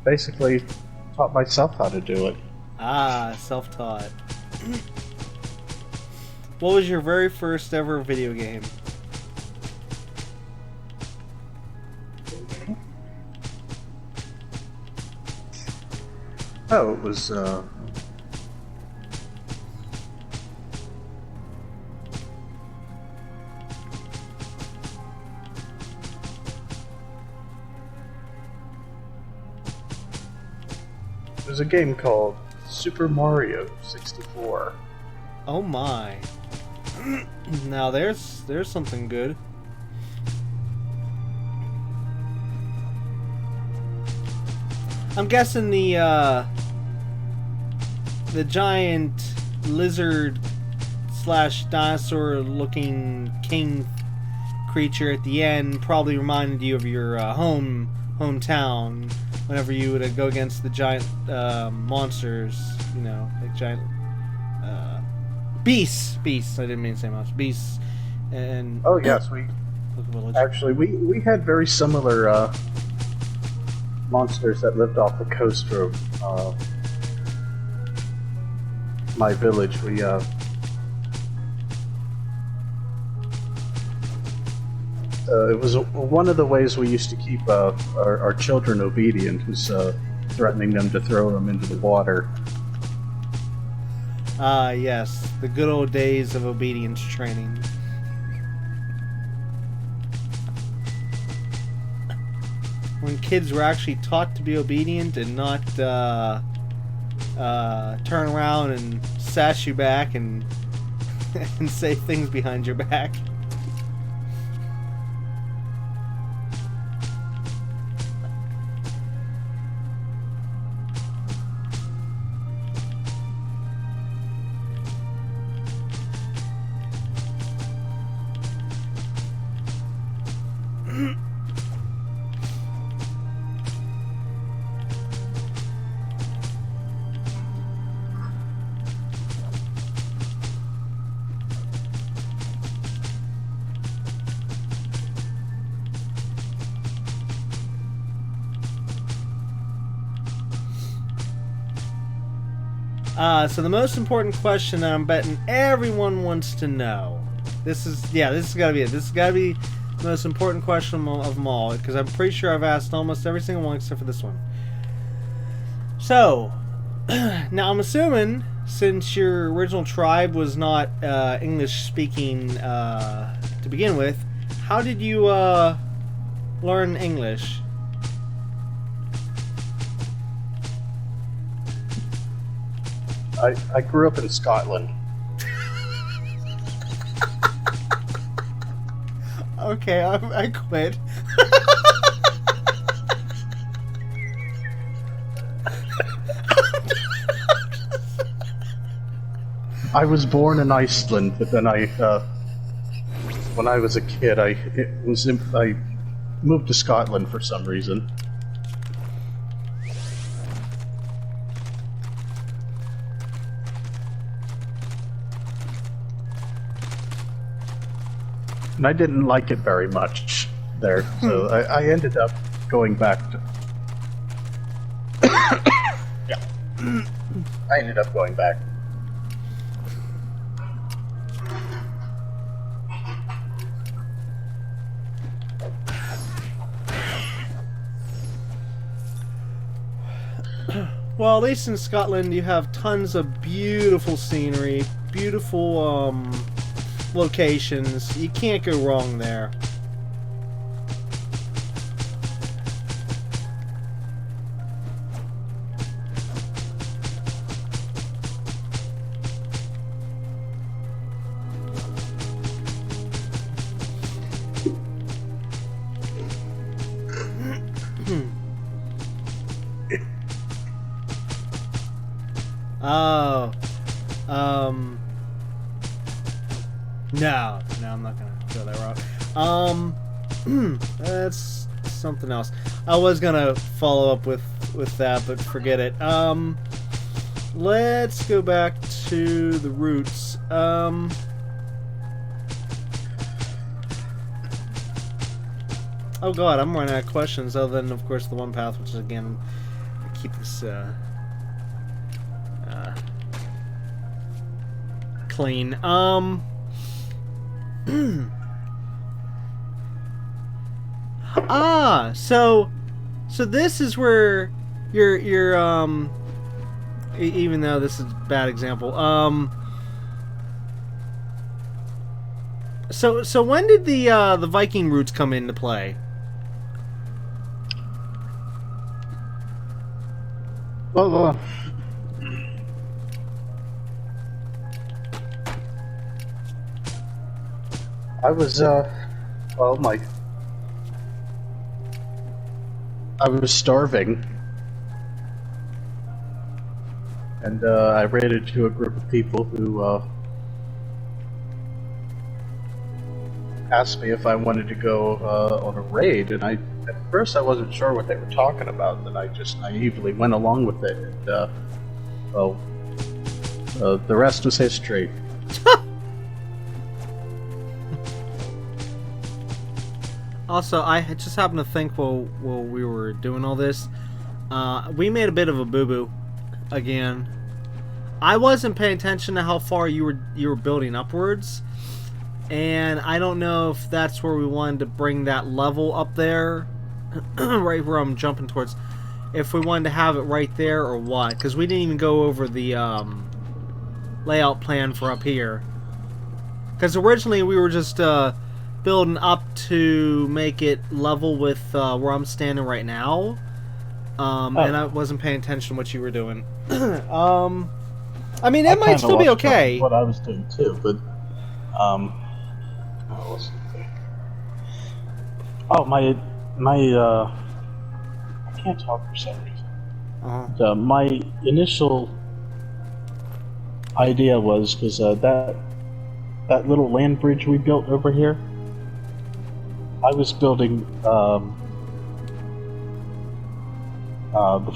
basically taught myself how to do it. Ah, self-taught. What was your very first ever video game? Oh, it was a game called Super Mario 64. Oh my. Now there's something good. I'm guessing the giant lizard slash dinosaur looking king creature at the end probably reminded you of your hometown whenever you would go against the giant monsters, you know, like giant beasts. I didn't mean to say monsters. Beasts. And oh yes, we had very similar monsters that lived off the coast of my village. It was one of the ways we used to keep our children obedient, was threatening them to throw them into the water. Ah, yes, the good old days of obedience training. When kids were actually taught to be obedient and not turn around and sass you back and and say things behind your back. So the most important question that I'm betting everyone wants to know. This has gotta be it. This has gotta be the most important question of them all, because I'm pretty sure I've asked almost every single one except for this one. So, now I'm assuming, since your original tribe was not English speaking to begin with, how did you learn English? I grew up in Scotland. Okay, I quit. I was born in Iceland, but then when I was a kid, I moved to Scotland for some reason. And I didn't like it very much there, so I ended up going back to... Yeah. I ended up going back. Well, at least in Scotland you have tons of beautiful scenery, beautiful locations. You can't go wrong there. Oh, no, I'm not gonna go that route. That's something else. I was gonna follow up with that, but forget it. Let's go back to the roots. Oh god, I'm running out of questions other than, of course, the one path, which is, again, keep this, clean. So this is where you're even though this is a bad example, so when did the Viking roots come into play? Well, I was, I was starving, and I ran into a group of people who asked me if I wanted to go on a raid, and at first I wasn't sure what they were talking about, and I just naively went along with it, and the rest was history. Also, I just happened to think while we were doing all this, we made a bit of a boo-boo again. I wasn't paying attention to how far you were building upwards, and I don't know if that's where we wanted to bring that level up there, right where I'm jumping towards. If we wanted to have it right there or what, because we didn't even go over the layout plan for up here. Because originally we were just building up to make it level with where I'm standing right now, and I wasn't paying attention to what you were doing. I mean, it might still be okay. What I was doing too, but my I can't talk for some reason. My initial idea was because that little land bridge we built over here, I was building the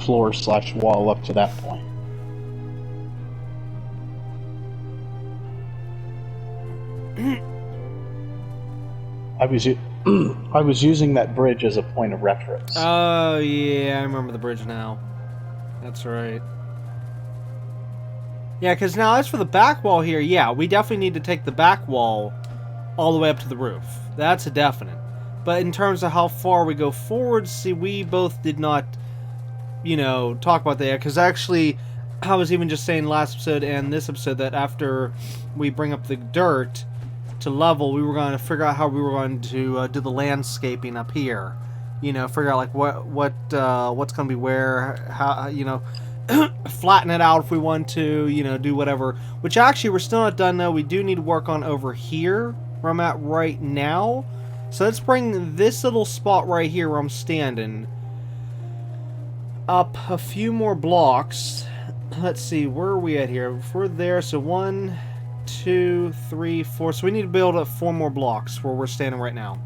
floor/wall up to that point. I was using that bridge as a point of reference. Oh yeah, I remember the bridge now. That's right. Yeah, because now as for the back wall here, yeah, we definitely need to take the back wall all the way up to the roof. That's a definite. But in terms of how far we go forward, see, we both did not, you know, talk about that. Because actually, I was even just saying last episode and this episode that after we bring up the dirt to level, we were going to figure out how we were going to do the landscaping up here. You know, figure out like what's going to be where, how, you know, flatten it out if we want to, you know, do whatever. Which actually we're still not done though. We do need to work on over here where I'm at right now. So let's bring this little spot right here where I'm standing up a few more blocks. Let's see, where are we at here? If we're there, so 1, 2, 3, 4. So we need to build up 4 more blocks where we're standing right now.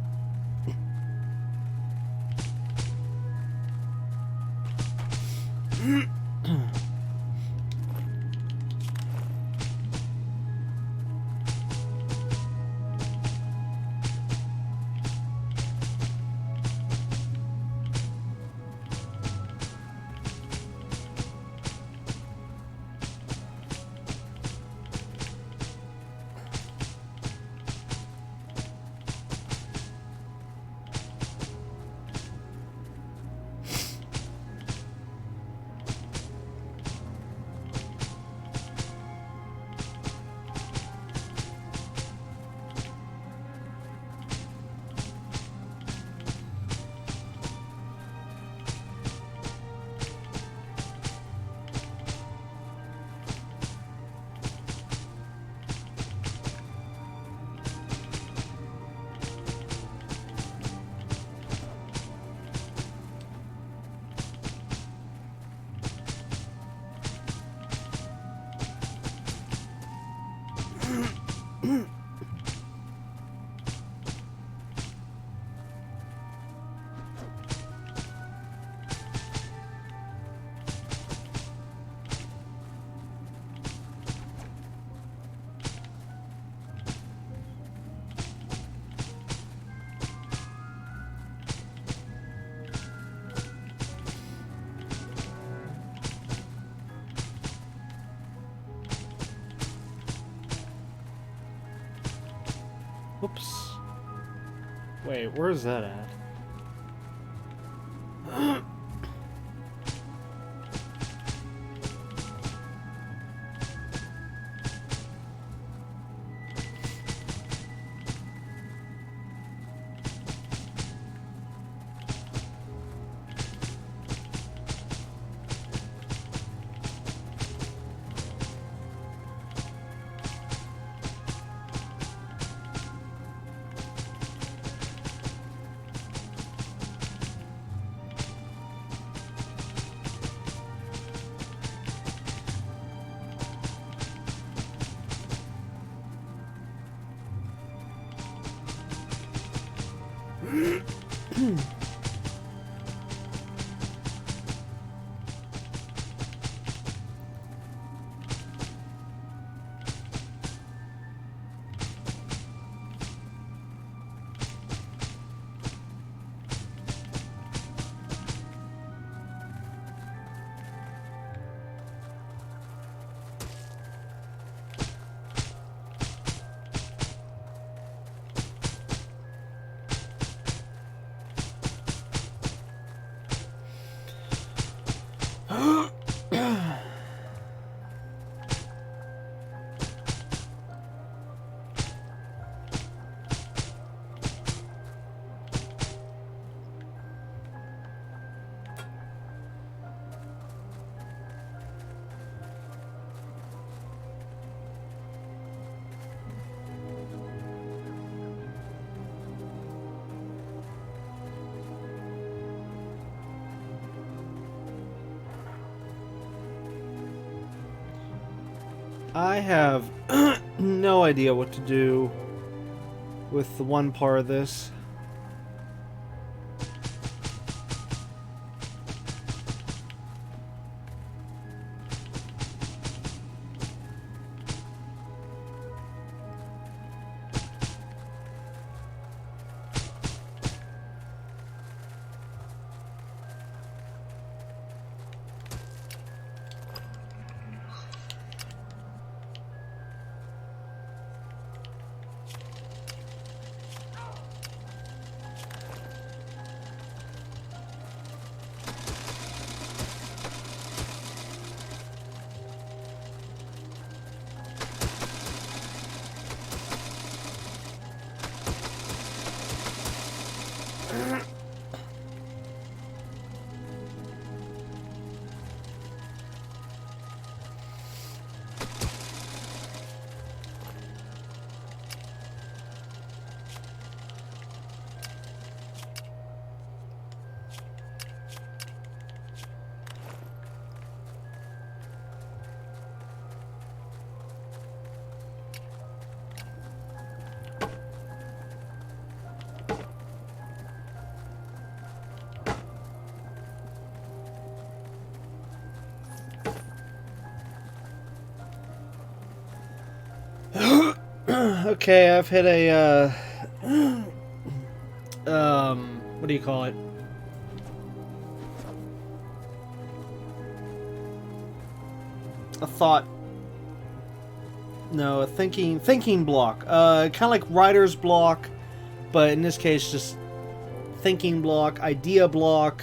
Oops. Wait, where's that at? I have no idea what to do with the one part of this. Okay, I've hit a, what do you call it? A thought. No, a thinking block. Kind of like writer's block, but in this case, just thinking block, idea block.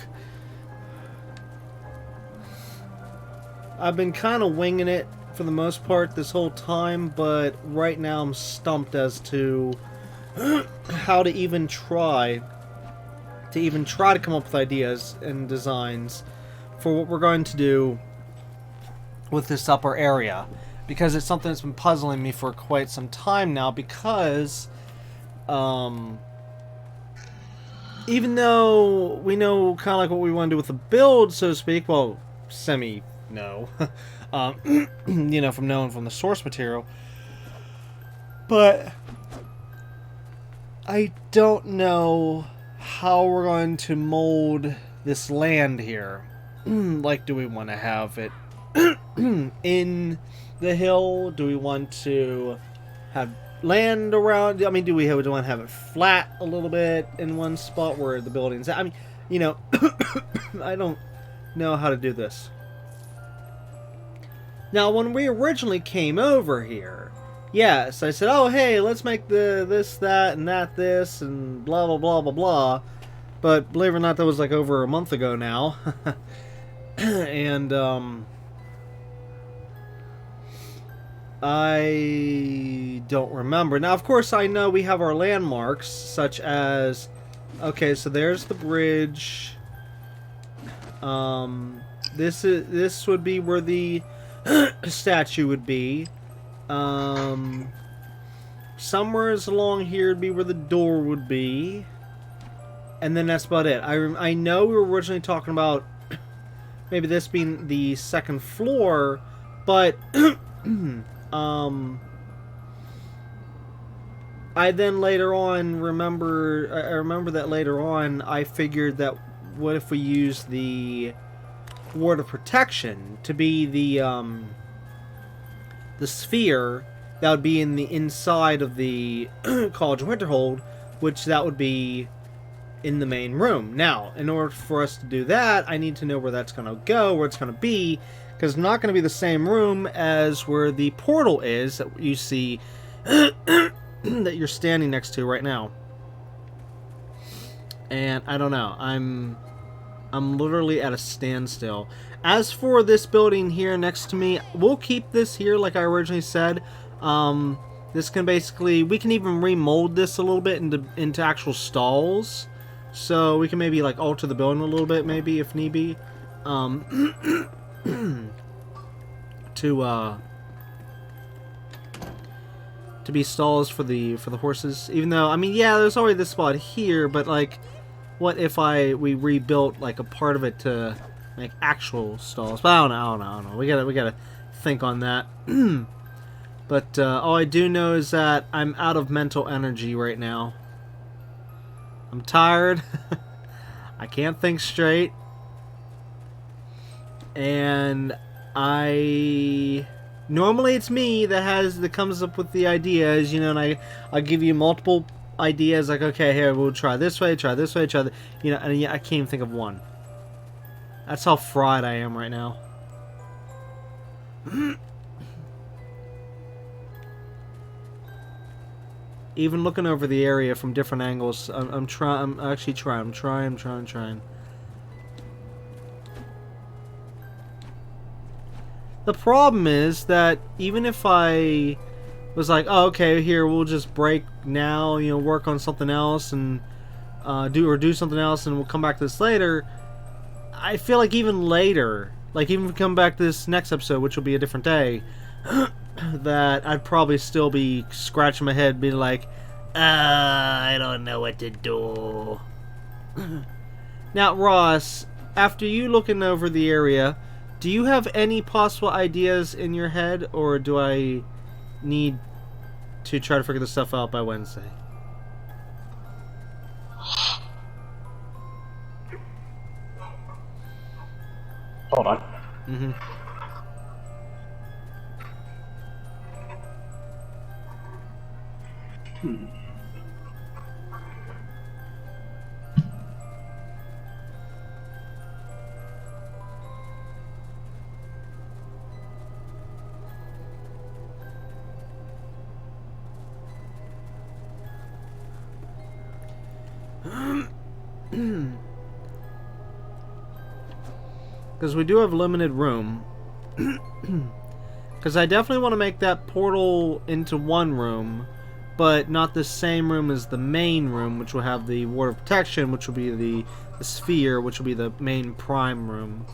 I've been kind of winging it for the most part this whole time, but right now I'm stumped as to how to even try to come up with ideas and designs for what we're going to do with this upper area, because it's something that's been puzzling me for quite some time now, because even though we know kind of like what we want to do with the build, so to speak, well, no, you know, from knowing from the source material, but I don't know how we're going to mold this land here. Like, do we want to have it in the hill? Do we want to have land around? I mean, do we want to have it flat a little bit in one spot where the building's at? I mean, you know, I don't know how to do this. Now, when we originally came over here, yes, I said, oh, hey, let's make this, that, and that, this, and blah, blah, blah, blah, blah. But believe it or not, that was like over a month ago now. And, I don't remember. Now, of course, I know we have our landmarks, such as, okay, so there's the bridge. This would be where the statue would be. Somewhere along here would be where the door would be, and then that's about it. I know we were originally talking about maybe this being the second floor, but I then later on remember that later on I figured that what if we use the ward of protection to be the sphere that would be in the inside of the College of Winterhold, which that would be in the main room. Now, in order for us to do that, I need to know where that's going to go, where it's going to be, because it's not going to be the same room as where the portal is that you see that you're standing next to right now. And I don't know. I'm literally at a standstill. As for this building here next to me, we'll keep this here like I originally said. This can basically, we can even remold this a little bit into actual stalls. So we can maybe like alter the building a little bit, maybe if need be. To be stalls for the horses. Even though, I mean, yeah, there's already this spot here, but like, what if we rebuilt like a part of it to make actual stalls? But I don't know. We gotta think on that. But all I do know is that I'm out of mental energy right now. I'm tired. I can't think straight. And normally it's me that comes up with the ideas, you know, and I'll give you multiple ideas, like, okay, here, we'll try this way, try this, you know, and I can't even think of one. That's how fried I am right now. Even looking over the area from different angles, I'm trying. The problem is that even if I was like, oh, okay, here, we'll just break now, you know, work on something else and do something else, and we'll come back to this later. I feel like even later, like even if we come back to this next episode, which will be a different day, that I'd probably still be scratching my head, being like, I don't know what to do. Now, Ross, after you looking over the area, do you have any possible ideas in your head, or do I need to try to figure this stuff out by Wednesday? Hold on. Mm-hmm. Because we do have limited room. Because I definitely want to make that portal into one room, but not the same room as the main room, which will have the ward of protection, which will be the sphere, which will be the main prime room.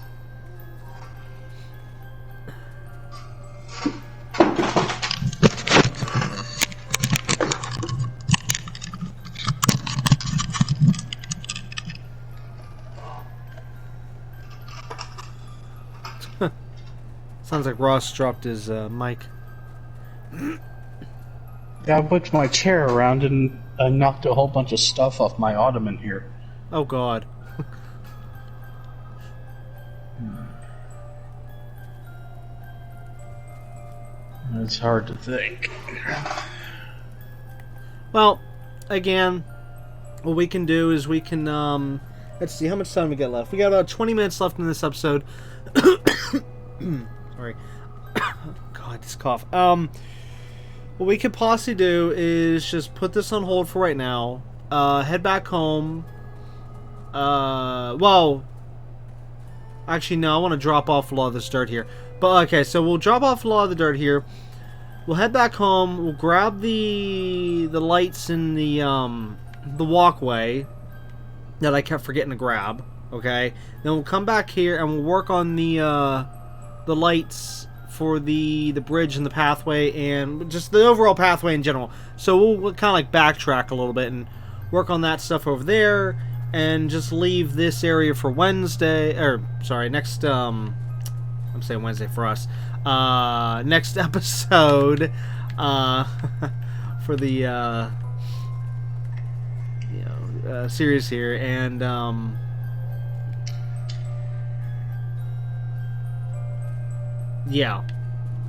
Sounds like Ross dropped his mic. Yeah, I whipped my chair around and I knocked a whole bunch of stuff off my ottoman here. Oh God. It's hard to think. Well, again, what we can do is we can, let's see, how much time we got left? We got about 20 minutes left in this episode. Sorry. God, this cough. What we could possibly do is just put this on hold for right now. Head back home. Well, actually, no, I want to drop off a lot of this dirt here. But, okay, so we'll drop off a lot of the dirt here. We'll head back home. We'll grab the lights in the walkway that I kept forgetting to grab. Okay, then we'll come back here and we'll work on the lights for the bridge and the pathway and just the overall pathway in general. So we'll kind of like backtrack a little bit and work on that stuff over there and just leave this area for Wednesday, or sorry, next I'm saying Wednesday for us. Next episode for the series here, and yeah.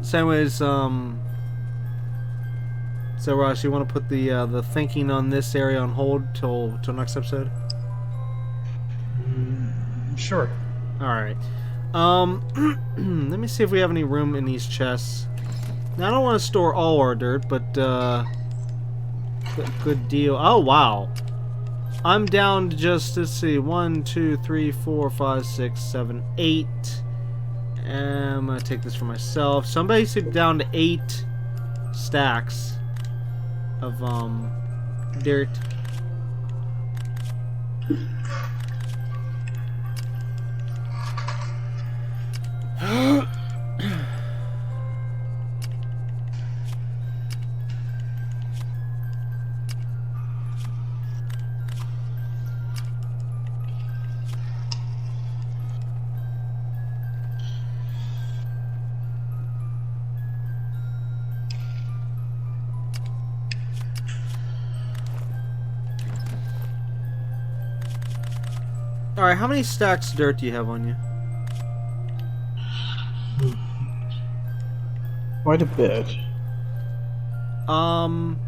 So anyways, so Ross, you want to put the thinking on this area on hold till next episode? Sure. All right. Let me see if we have any room in these chests. Now, I don't want to store all our dirt, but good deal. Oh wow, I'm down to just, let's see, 1, 2, 3, 4, 5, 6, 7, 8. And I'm gonna take this for myself. So I'm basically down to 8 stacks of dirt. Alright, how many stacks of dirt do you have on you? Quite a bit.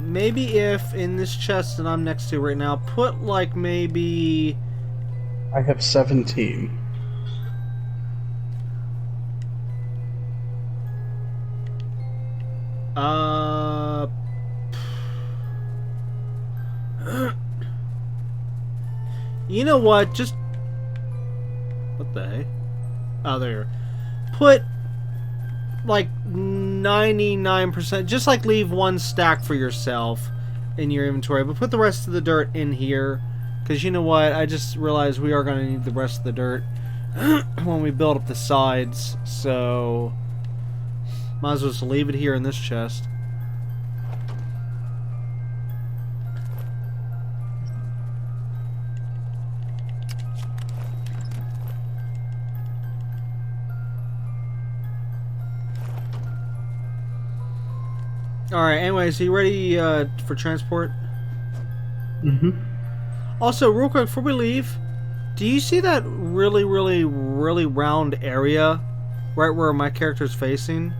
Maybe if in this chest that I'm next to right now, put like maybe... I have 17. You know what? Just... What the heck? Oh, there. Put like 99%. Just like leave one stack for yourself in your inventory, but put the rest of the dirt in here. Because you know what? I just realized we are going to need the rest of the dirt when we build up the sides. So might as well just leave it here in this chest. Alright, anyways, are you ready for transport? Mm-hmm. Also, real quick, before we leave, do you see that really round area right where my character's facing?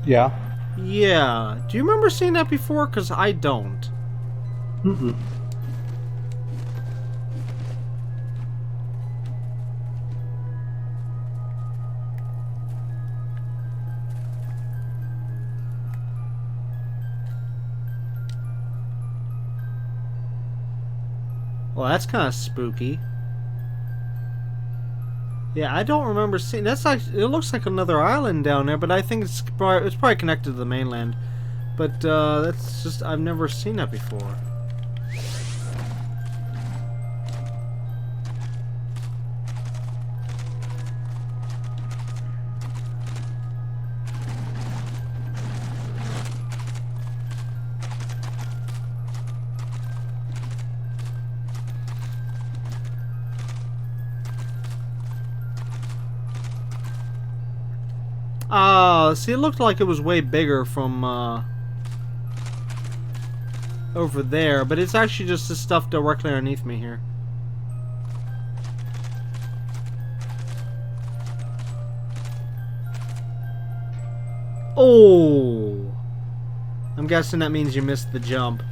Yeah. Yeah. Do you remember seeing that before? Because I don't. Mm-mm. Well, that's kind of spooky. Yeah, I don't remember seeing. That's like it looks like another island down there, but I think it's probably connected to the mainland. But that's just I've never seen that before. See, it looked like it was way bigger from over there, but it's actually just the stuff directly underneath me here. Oh! I'm guessing that means you missed the jump.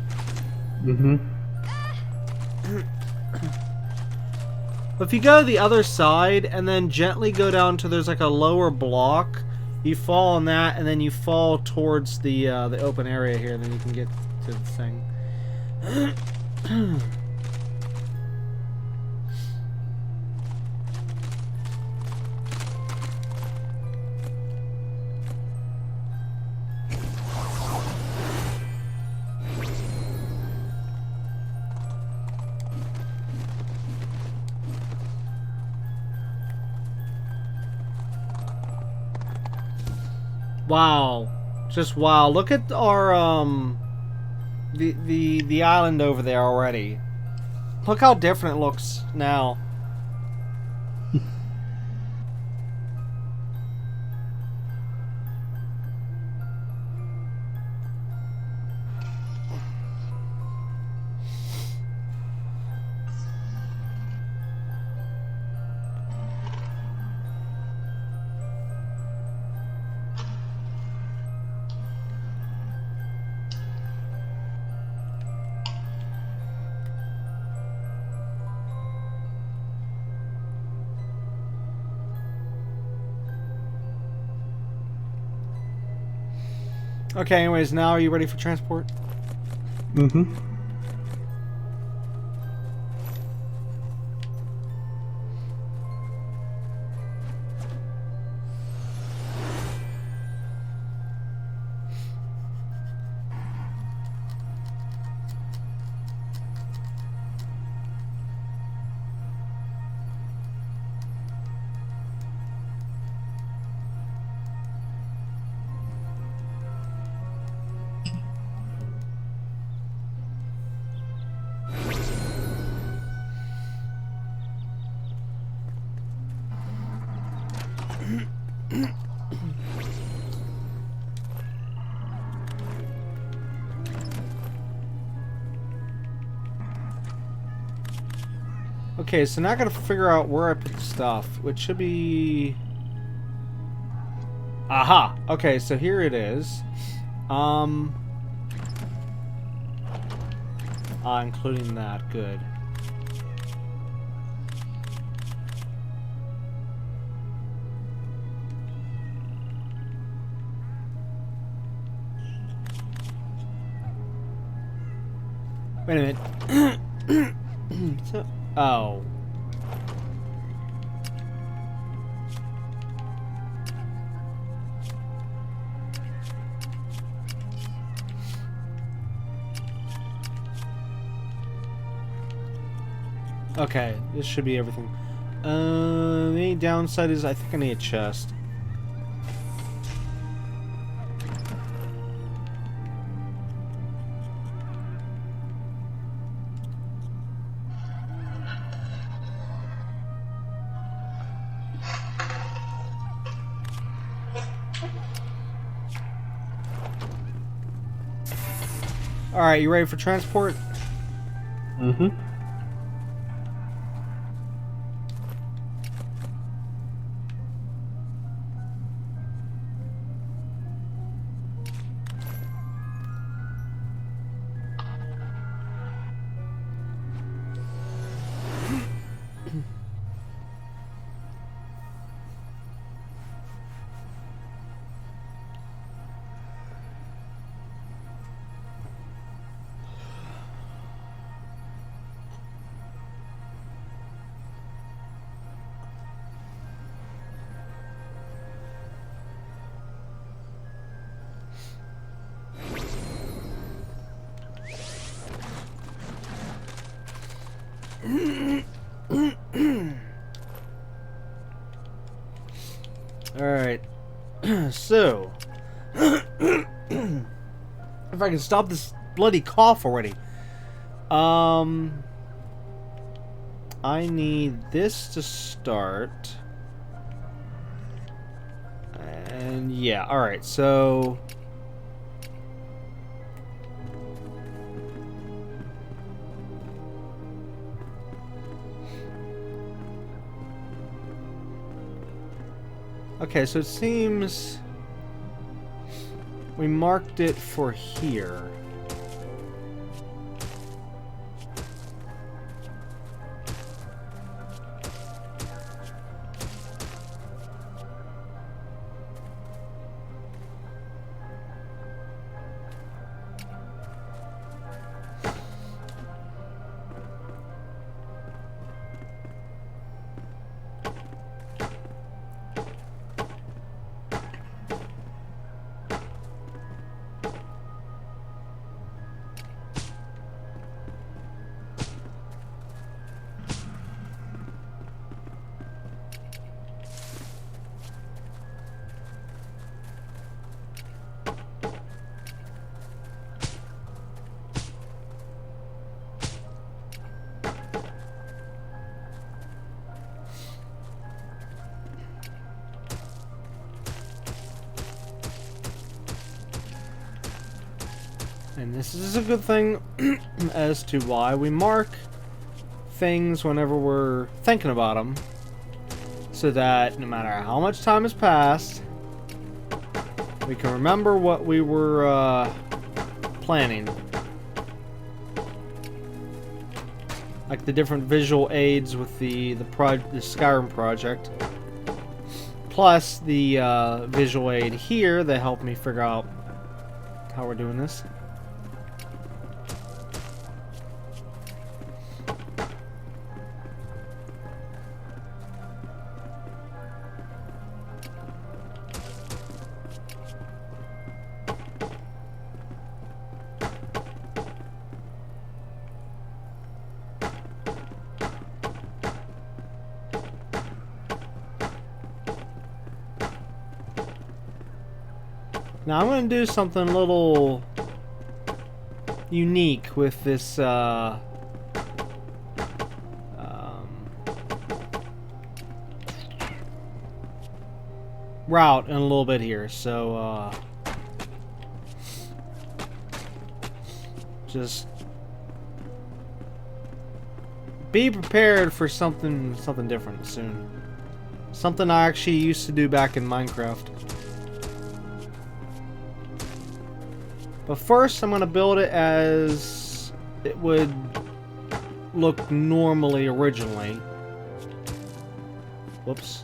Mm-hmm. If you go to the other side and then gently go down to there's like a lower block, you fall on that and then you fall towards the open area here, and then you can get to the thing. Wow. Just wow. Look at our the island over there already. Look how different it looks now. Okay, anyways, now are you ready for transport? Mm-hmm. Okay, so now I gotta figure out where I put the stuff, which should be... Aha! Okay, so here it is. Including that, good. Wait a minute. So, oh. Okay, this should be everything. The only downside is I think I need a chest. Alright, you ready for transport? Mm-hmm. So, if I can stop this bloody cough already. I need this to start. And yeah, alright, so... Okay, so it seems we marked it for here. And this is a good thing as to why we mark things whenever we're thinking about them, so that no matter how much time has passed, we can remember what we were planning. Like the different visual aids with the Skyrim project, plus the visual aid here that helped me figure out how we're doing this. Now I'm going to do something a little unique with this route in a little bit here. So just be prepared for something different soon. Something I actually used to do back in Minecraft. But first, I'm going to build it as it would look normally originally. Whoops.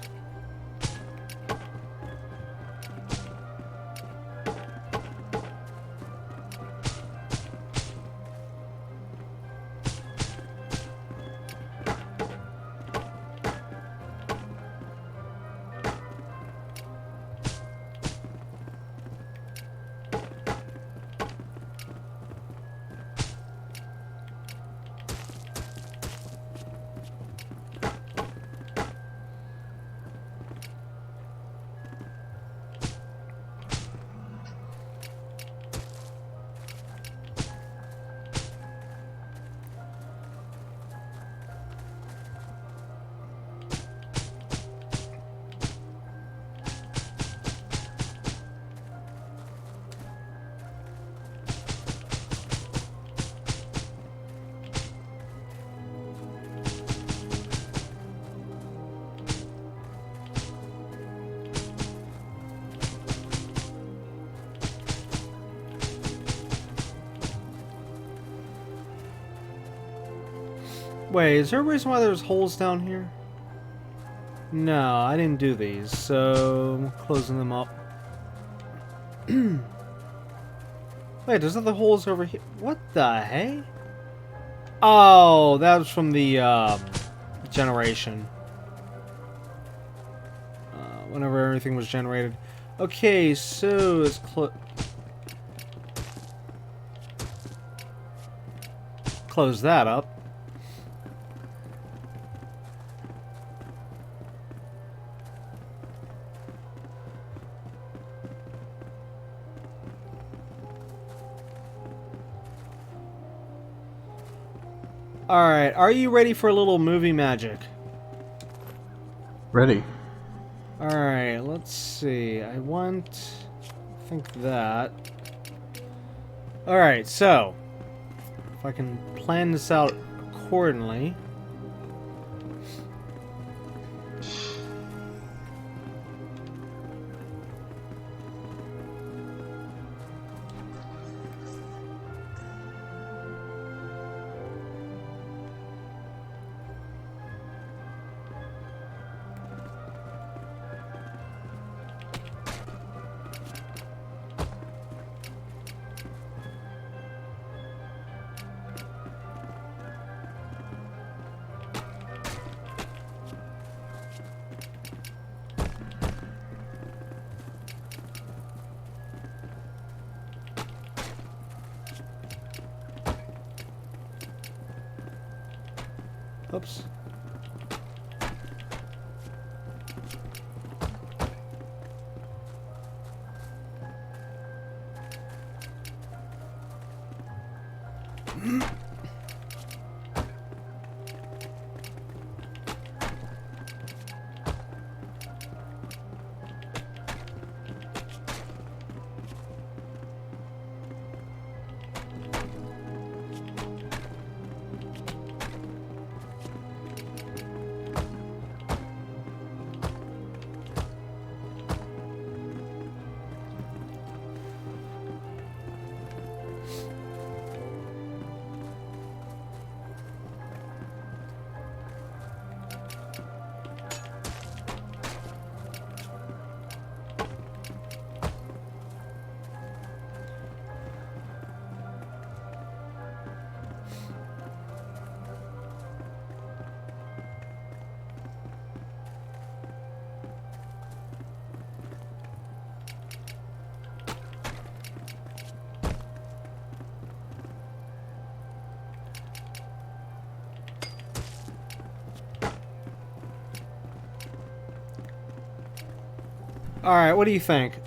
Wait, is there a reason why there's holes down here? No, I didn't do these, so I'm closing them up. Wait, there's other holes over here. What the heck? Oh, that was from the generation. Whenever everything was generated. Okay, so it's close that up. Alright, are you ready for a little movie magic? Ready. Alright, let's see. I think that. Alright, so. If I can plan this out accordingly. Oops. Alright, what do you think?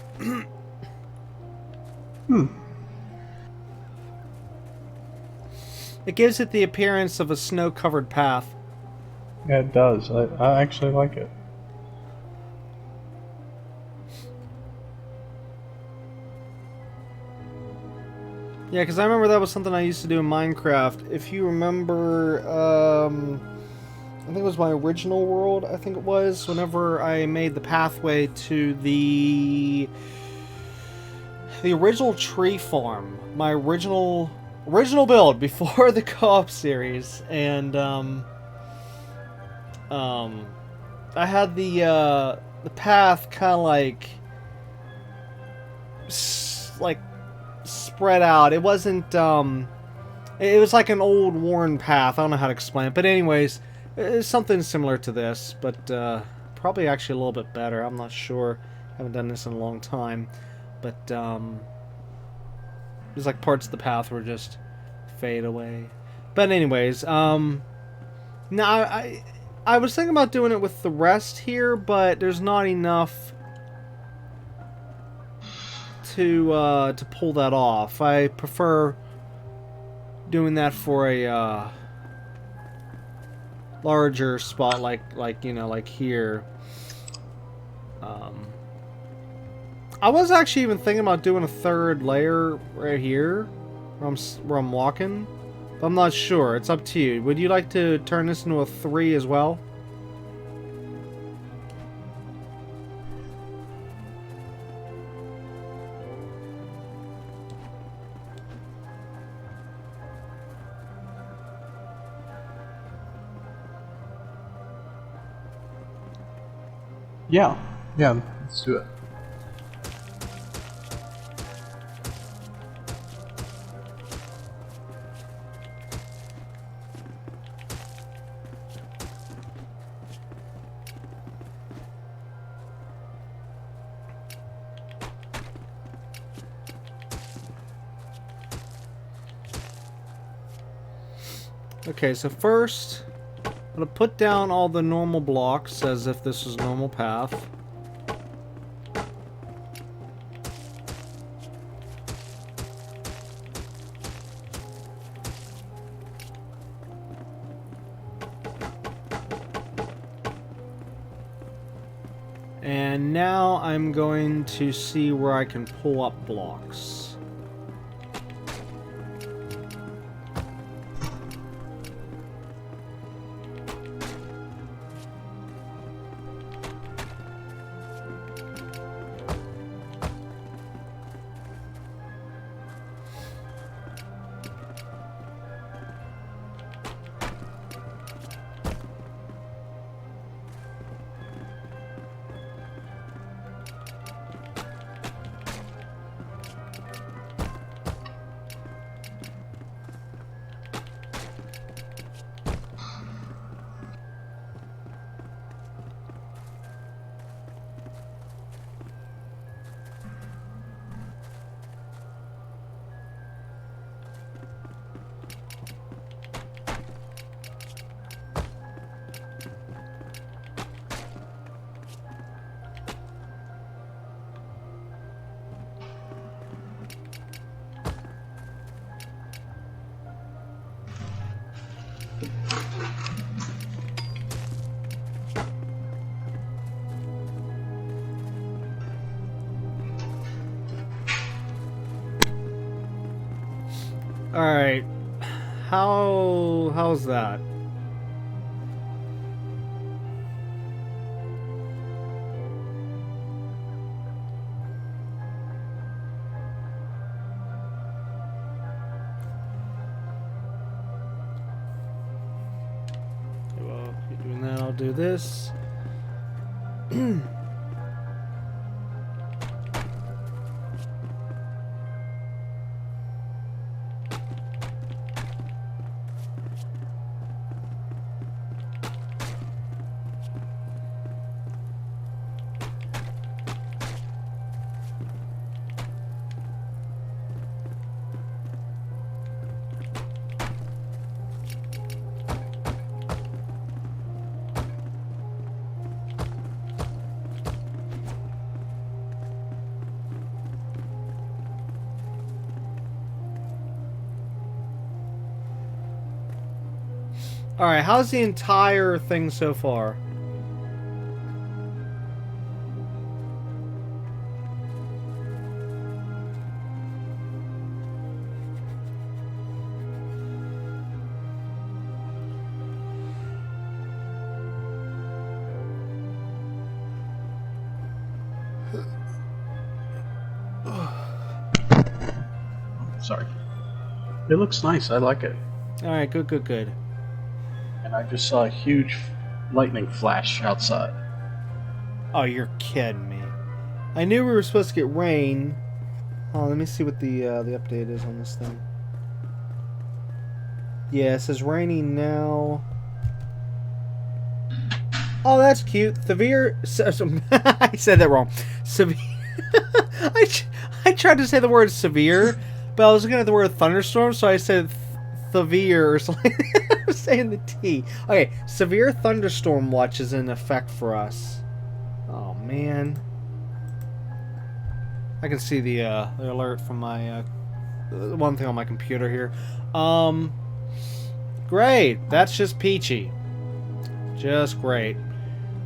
It gives it the appearance of a snow-covered path. Yeah, it does. I actually like it. Yeah, because I remember that was something I used to do in Minecraft. If you remember, I think it was my original world, I think it was, whenever I made the pathway to the original tree farm. My original build before the co-op series. And, I had the path kind of like spread out. It wasn't, it was like an old worn path. I don't know how to explain it. But anyways, it's something similar to this, but probably actually a little bit better. I'm not sure. I haven't done this in a long time. But, there's like parts of the path were just fade away. But anyways, now I was thinking about doing it with the rest here, but there's not enough to pull that off. I prefer doing that for a larger spot, like you know, like here. I was actually even thinking about doing a third layer right here, where I'm walking. But I'm not sure. It's up to you. Would you like to turn this into a 3 as well? Yeah, let's do it. Okay, so first, I'm going to put down all the normal blocks as if this was a normal path. And now I'm going to see where I can pull up blocks. Alright. How's that? Okay, well, if you're doing that, I'll do this. Alright, how's the entire thing so far? Sorry. It looks nice. I like it. Alright, good, good, good. And I just saw a huge lightning flash outside. Oh, you're kidding me. I knew we were supposed to get rain. Oh, let me see what the update is on this thing. Yeah, it says raining now. Oh, that's cute. Severe... I said that wrong. Severe... I tried to say the word severe, but I was looking at the word thunderstorm, so I said severe or something. I was saying the T. Okay, severe thunderstorm watch is in effect for us. Oh, man. I can see the alert from my one thing on my computer here. Great. That's just peachy. Just great.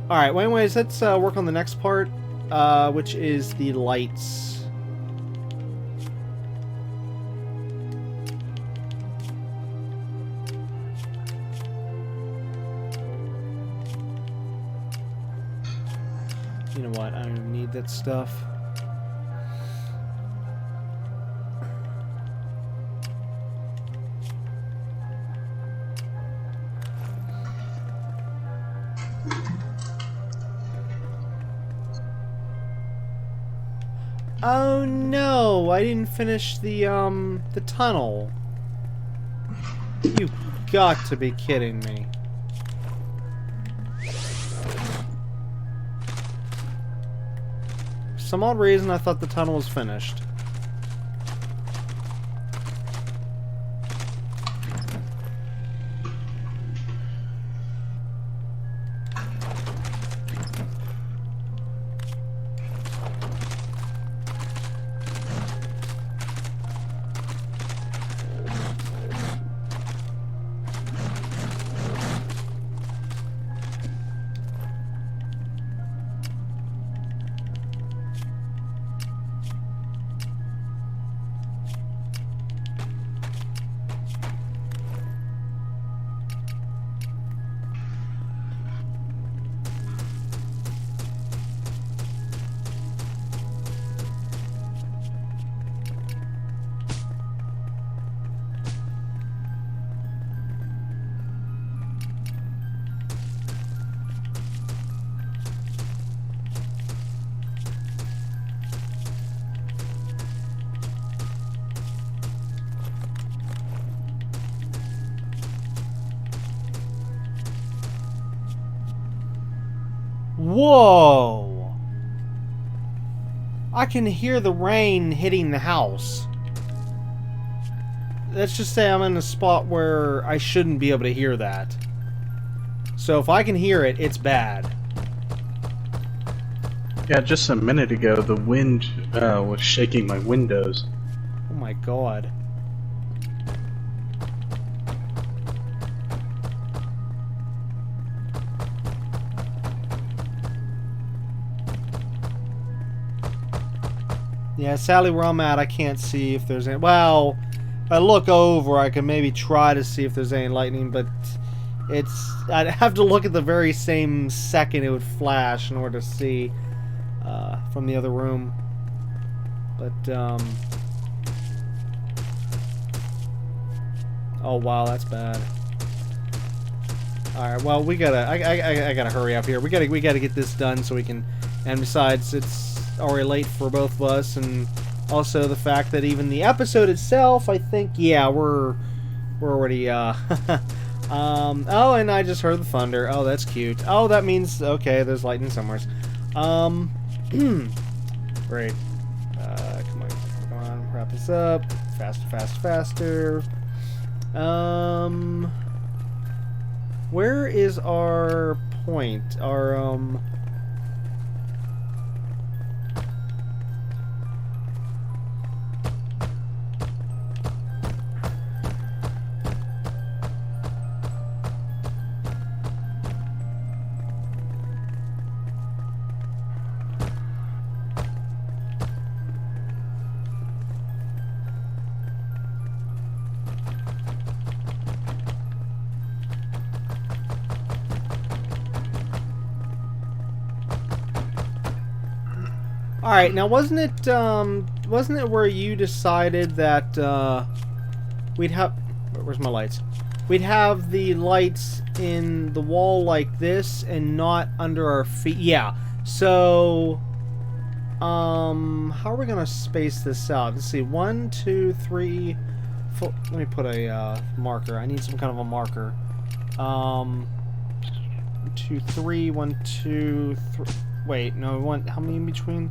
Alright, well anyways, let's work on the next part, which is the lights. You know what, I don't even need that stuff. Oh no, I didn't finish the tunnel. You got to be kidding me. For some odd reason I thought the tunnel was finished. Whoa! I can hear the rain hitting the house. Let's just say I'm in a spot where I shouldn't be able to hear that. So if I can hear it, it's bad. Yeah, just a minute ago, the wind was shaking my windows. Oh my god. Yeah, sadly where I'm at, I can't see if there's any... Well, if I look over, I can maybe try to see if there's any lightning, but it's... I'd have to look at the very same second it would flash in order to see from the other room. But, oh, wow, that's bad. Alright, well, we gotta... I gotta hurry up here. We gotta get this done so we can... And besides, it's already late for both of us, and also the fact that even the episode itself, I think, yeah, we're already, oh, and I just heard the thunder. Oh, that's cute. Oh, that means, okay, there's lightning somewhere. Great. Come on, wrap this up. Faster. Where is our point? Our, Alright, now wasn't it where you decided that, we'd have... Where's my lights? We'd have the lights in the wall like this and not under our feet. Yeah, so... how are we gonna space this out? Let's see, 1, 2, 3... Let me put a, marker. I need some kind of a marker. 1, 2, 3, 1, 2, 3... Wait, no, how many in between?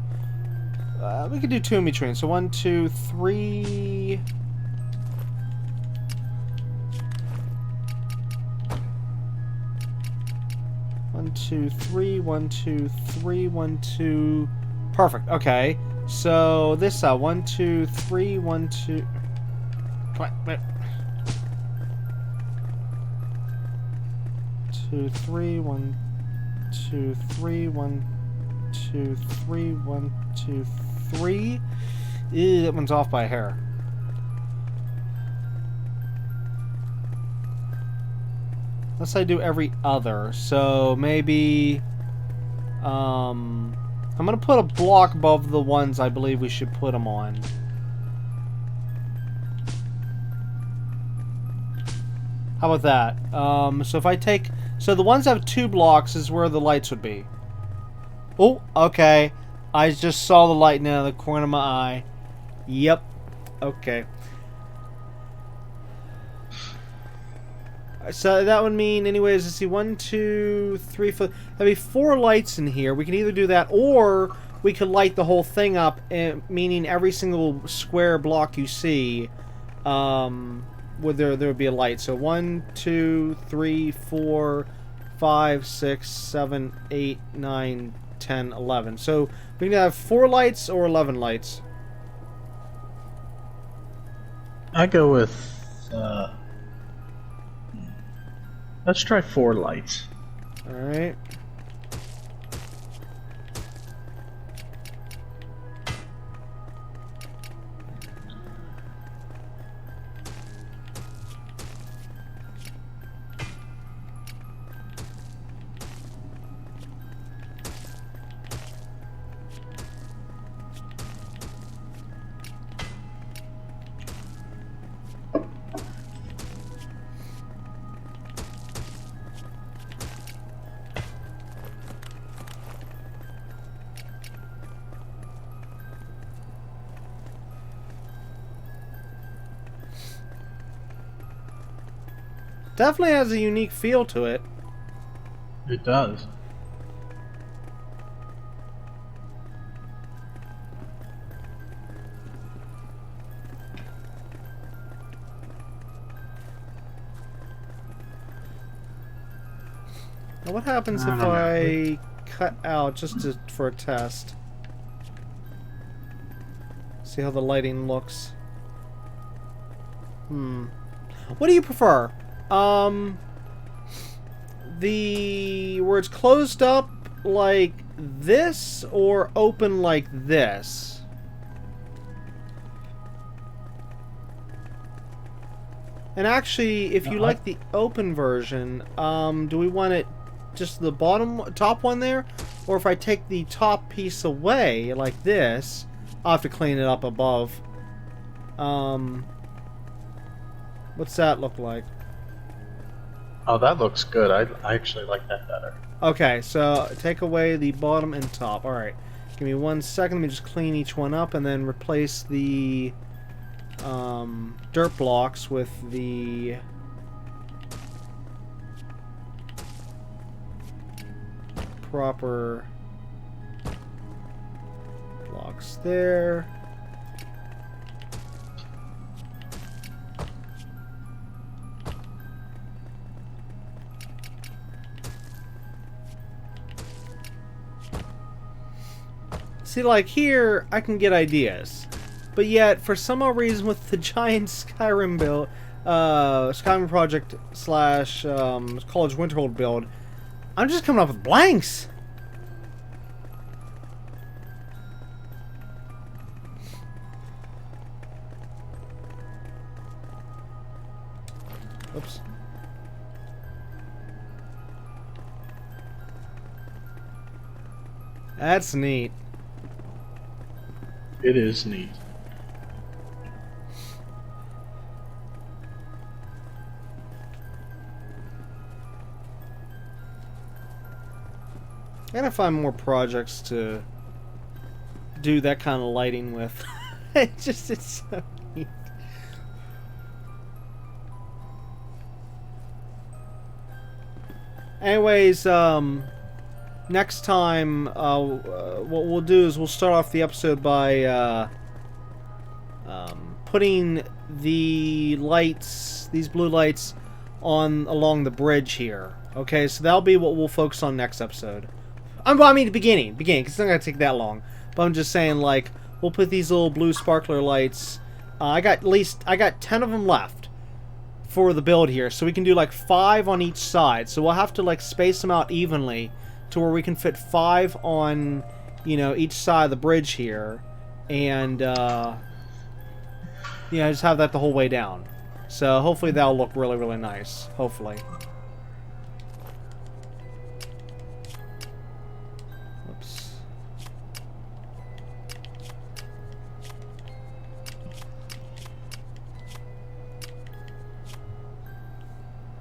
We could do 2 in between. So 1, 2, 3. One, two, three. 1, 2, 3. 1, 2. Perfect. Okay. So this 1, 2, 3. 1, 2. Wait. 2, 3. 1, 2, 3. 1, 2, 3. 1, 2, 3. Ew, that one's off by a hair. Unless I do every other. So maybe I'm gonna put a block above the ones I believe we should put them on. How about that? So if I take... So the ones that have 2 blocks is where the lights would be. Oh, okay. I just saw the light out of the corner of my eye. Yep. Okay. So that would mean, anyways, let's see, 1, 2, 3, 4. That'd be 4 lights in here. We can either do that, or we could light the whole thing up, meaning every single square block you see, there would be a light. So 1, 2, 3, 4, 5, 6, 7, 8, 9, 10, 11. So we can have 4 lights or 11 lights. I go with, let's try 4 lights. Alright. Definitely has a unique feel to it. It does. Now what happens if I cut out just for a test? See how the lighting looks. What do you prefer? Where it's closed up like this or open like this? And actually, if you like the open version, do we want it just the top one there? Or if I take the top piece away like this, I'll have to clean it up above. What's that look like? Oh, that looks good. I actually like that better. Okay, so take away the bottom and top. Alright. Give me 1 second. Let me just clean each one up and then replace the dirt blocks with the proper blocks there. See, like here, I can get ideas. But yet, for some odd reason, with the giant Skyrim build, Skyrim Project / College Winterhold build, I'm just coming up with blanks. Oops. That's neat. It is neat. I gotta find more projects to do that kind of lighting with. It's so neat. Anyways, next time, what we'll do is we'll start off the episode by putting the lights, these blue lights, along the bridge here. Okay, so that'll be what we'll focus on next episode. I mean, the beginning, because it's not gonna take that long. But I'm just saying, like, we'll put these little blue sparkler lights. I got 10 of them left for the build here, so we can do like 5 on each side. So we'll have to like space them out evenly to where we can fit 5 on, you know, each side of the bridge here, and just have that the whole way down. So hopefully that'll look really, really nice. Hopefully. Oops.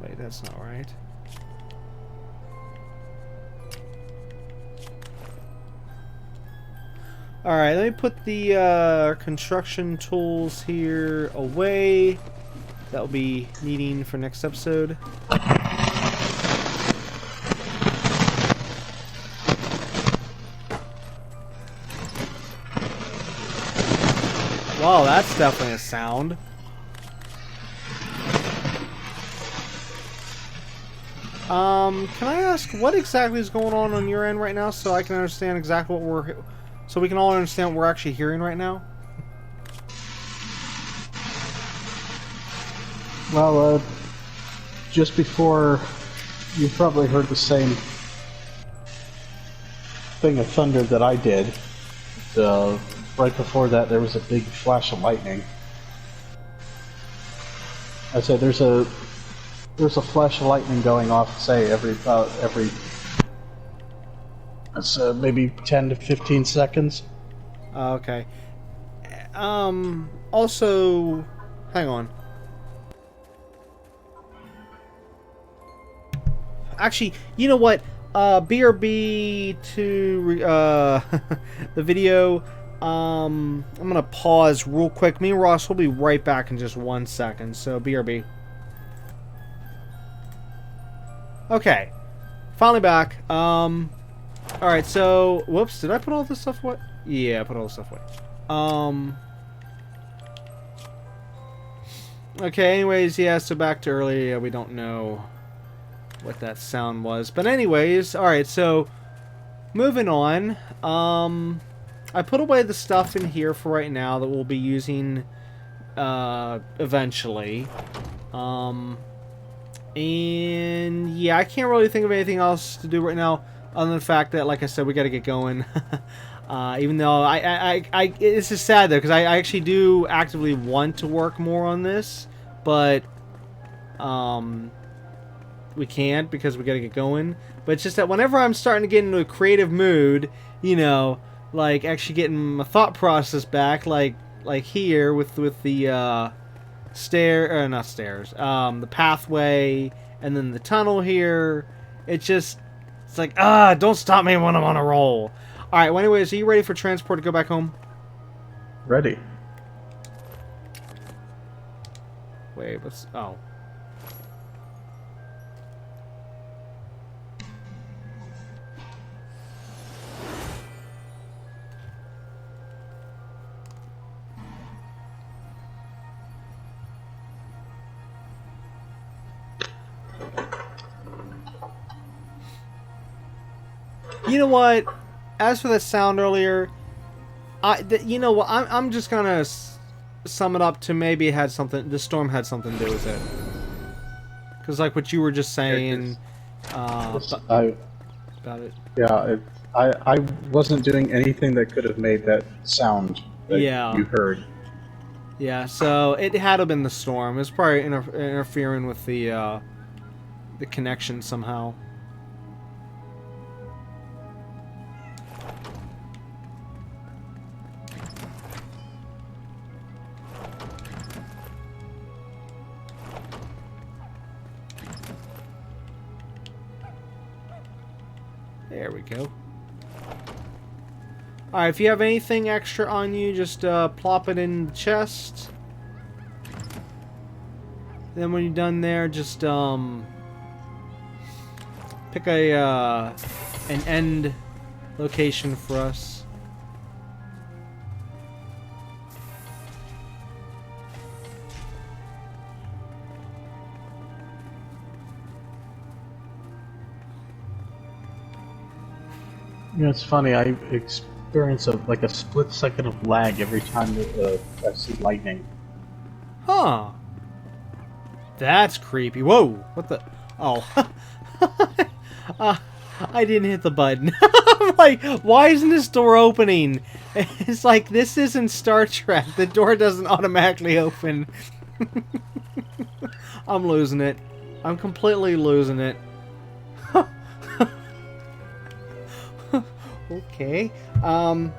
Wait, that's not right. Alright, let me put the construction tools here away. That'll be needing for next episode. Wow, that's definitely a sound. Can I ask what exactly is going on your end right now so I can understand exactly what so we can all understand what we're actually hearing right now? Well, just before, you probably heard the same thing of thunder that I did. Right before that, there was a big flash of lightning. I said there's a flash of lightning going off, say every maybe 10 to 15 seconds. Okay. Also, hang on. Actually, you know what? BRB to the video. I'm gonna pause real quick. Me and Ross will be right back in just 1 second. So BRB. Okay, finally back. Alright, so whoops, did I put all this stuff away? Yeah, I put all this stuff away. Okay, anyways, yeah, so back to earlier, we don't know what that sound was. But anyways, alright, so moving on. I put away the stuff in here for right now that we'll be using eventually. And yeah, I can't really think of anything else to do right now other than the fact that, like I said, we got to get going. Even though this is sad though, because I actually do actively want to work more on this, but we can't because we got to get going. But it's just that whenever I'm starting to get into a creative mood, you know, like actually getting my thought process back, like here with the not stairs, the pathway, and then the tunnel here. It's like, don't stop me when I'm on a roll. Alright, well anyways, are you ready for transport to go back home? Ready. Wait, what's... oh. You know what? As for that sound earlier, you know what? I'm just gonna sum it up to maybe it had something. The storm had something to do with it. Because like what you were just saying about it. Yeah, I wasn't doing anything that could have made that sound that you heard. Yeah, so it had to have been the storm. It was probably interfering with the connection somehow. There we go. Alright, if you have anything extra on you, just plop it in the chest. Then when you're done there, just pick an end location for us. You know, it's funny. I experience a split second of lag every time that I see lightning. Huh. That's creepy. Whoa. What the? Oh. I didn't hit the button. I'm like, why isn't this door opening? It's like, this isn't Star Trek. The door doesn't automatically open. I'm losing it. I'm completely losing it. Okay. Oh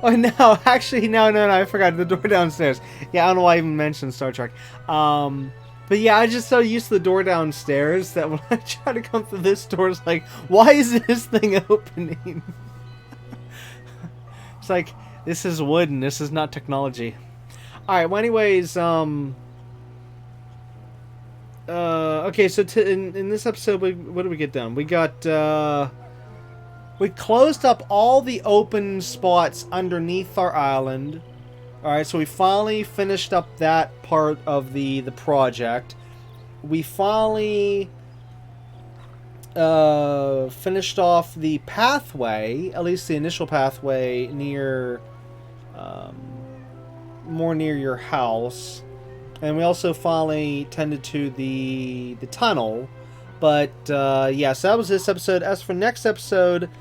no, actually, no, I forgot the door downstairs. Yeah, I don't know why I even mentioned Star Trek. But yeah, I just so used to the door downstairs that when I try to come through this door, it's like, why is this thing opening? It's like, this is wooden. This is not technology. Alright, well anyways, okay, so in this episode, what did we get done? We got, we closed up all the open spots underneath our island. Alright, so we finally finished up that part of the project. We finally finished off the pathway, at least the initial pathway, near more near your house. And we also finally tended to the tunnel. But yeah, so that was this episode. As for next episode,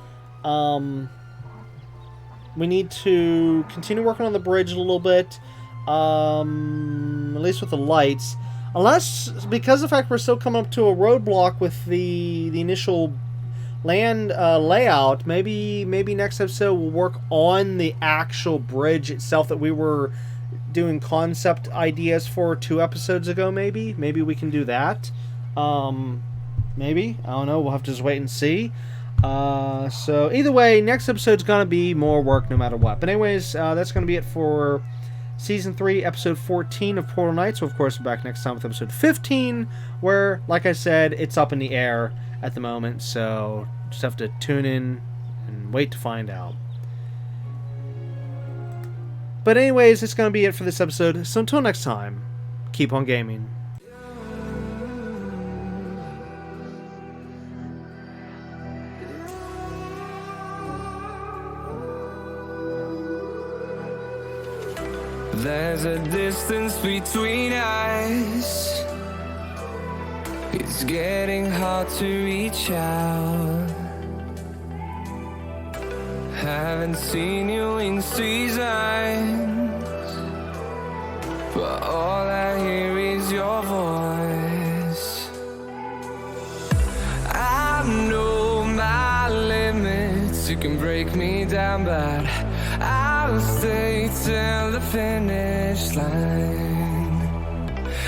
we need to continue working on the bridge a little bit, at least with the lights. Unless, because of the fact we're still coming up to a roadblock with the initial land layout, maybe next episode we'll work on the actual bridge itself that we were doing concept ideas for 2 episodes ago. Maybe we can do that. Maybe, I don't know. We'll have to just wait and see. So either way, next episode's gonna be more work no matter what. But anyways, that's gonna be it for Season 3, Episode 14 of Portal Knights. So of course, we're back next time with Episode 15, where, like I said, it's up in the air at the moment. So just have to tune in and wait to find out. But anyways, it's gonna be it for this episode. So until next time, keep on gaming. There's a distance between us. It's getting hard to reach out. Haven't seen you in seasons, but all I hear is your voice. I know my limits, you can break me down, but I'll stay till the finish line.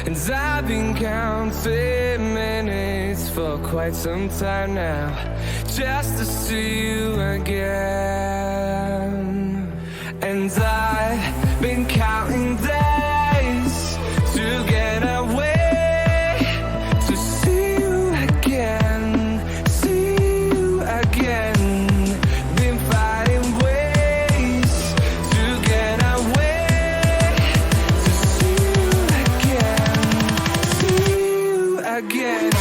And I've been counting minutes for quite some time now, just to see you again. And I've been counting days to get away, to see you again, see you again. Been finding ways to get away, to see you again, see you again.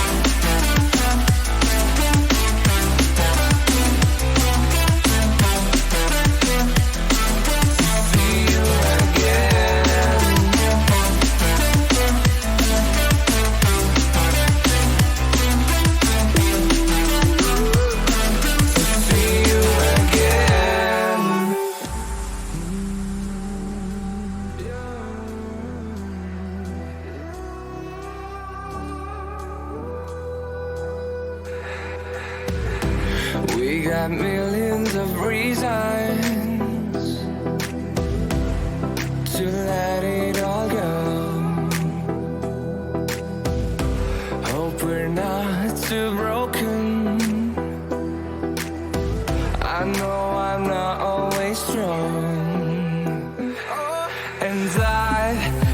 We got millions of reasons to let it all go. Hope we're not too broken. I know I'm not always strong, and I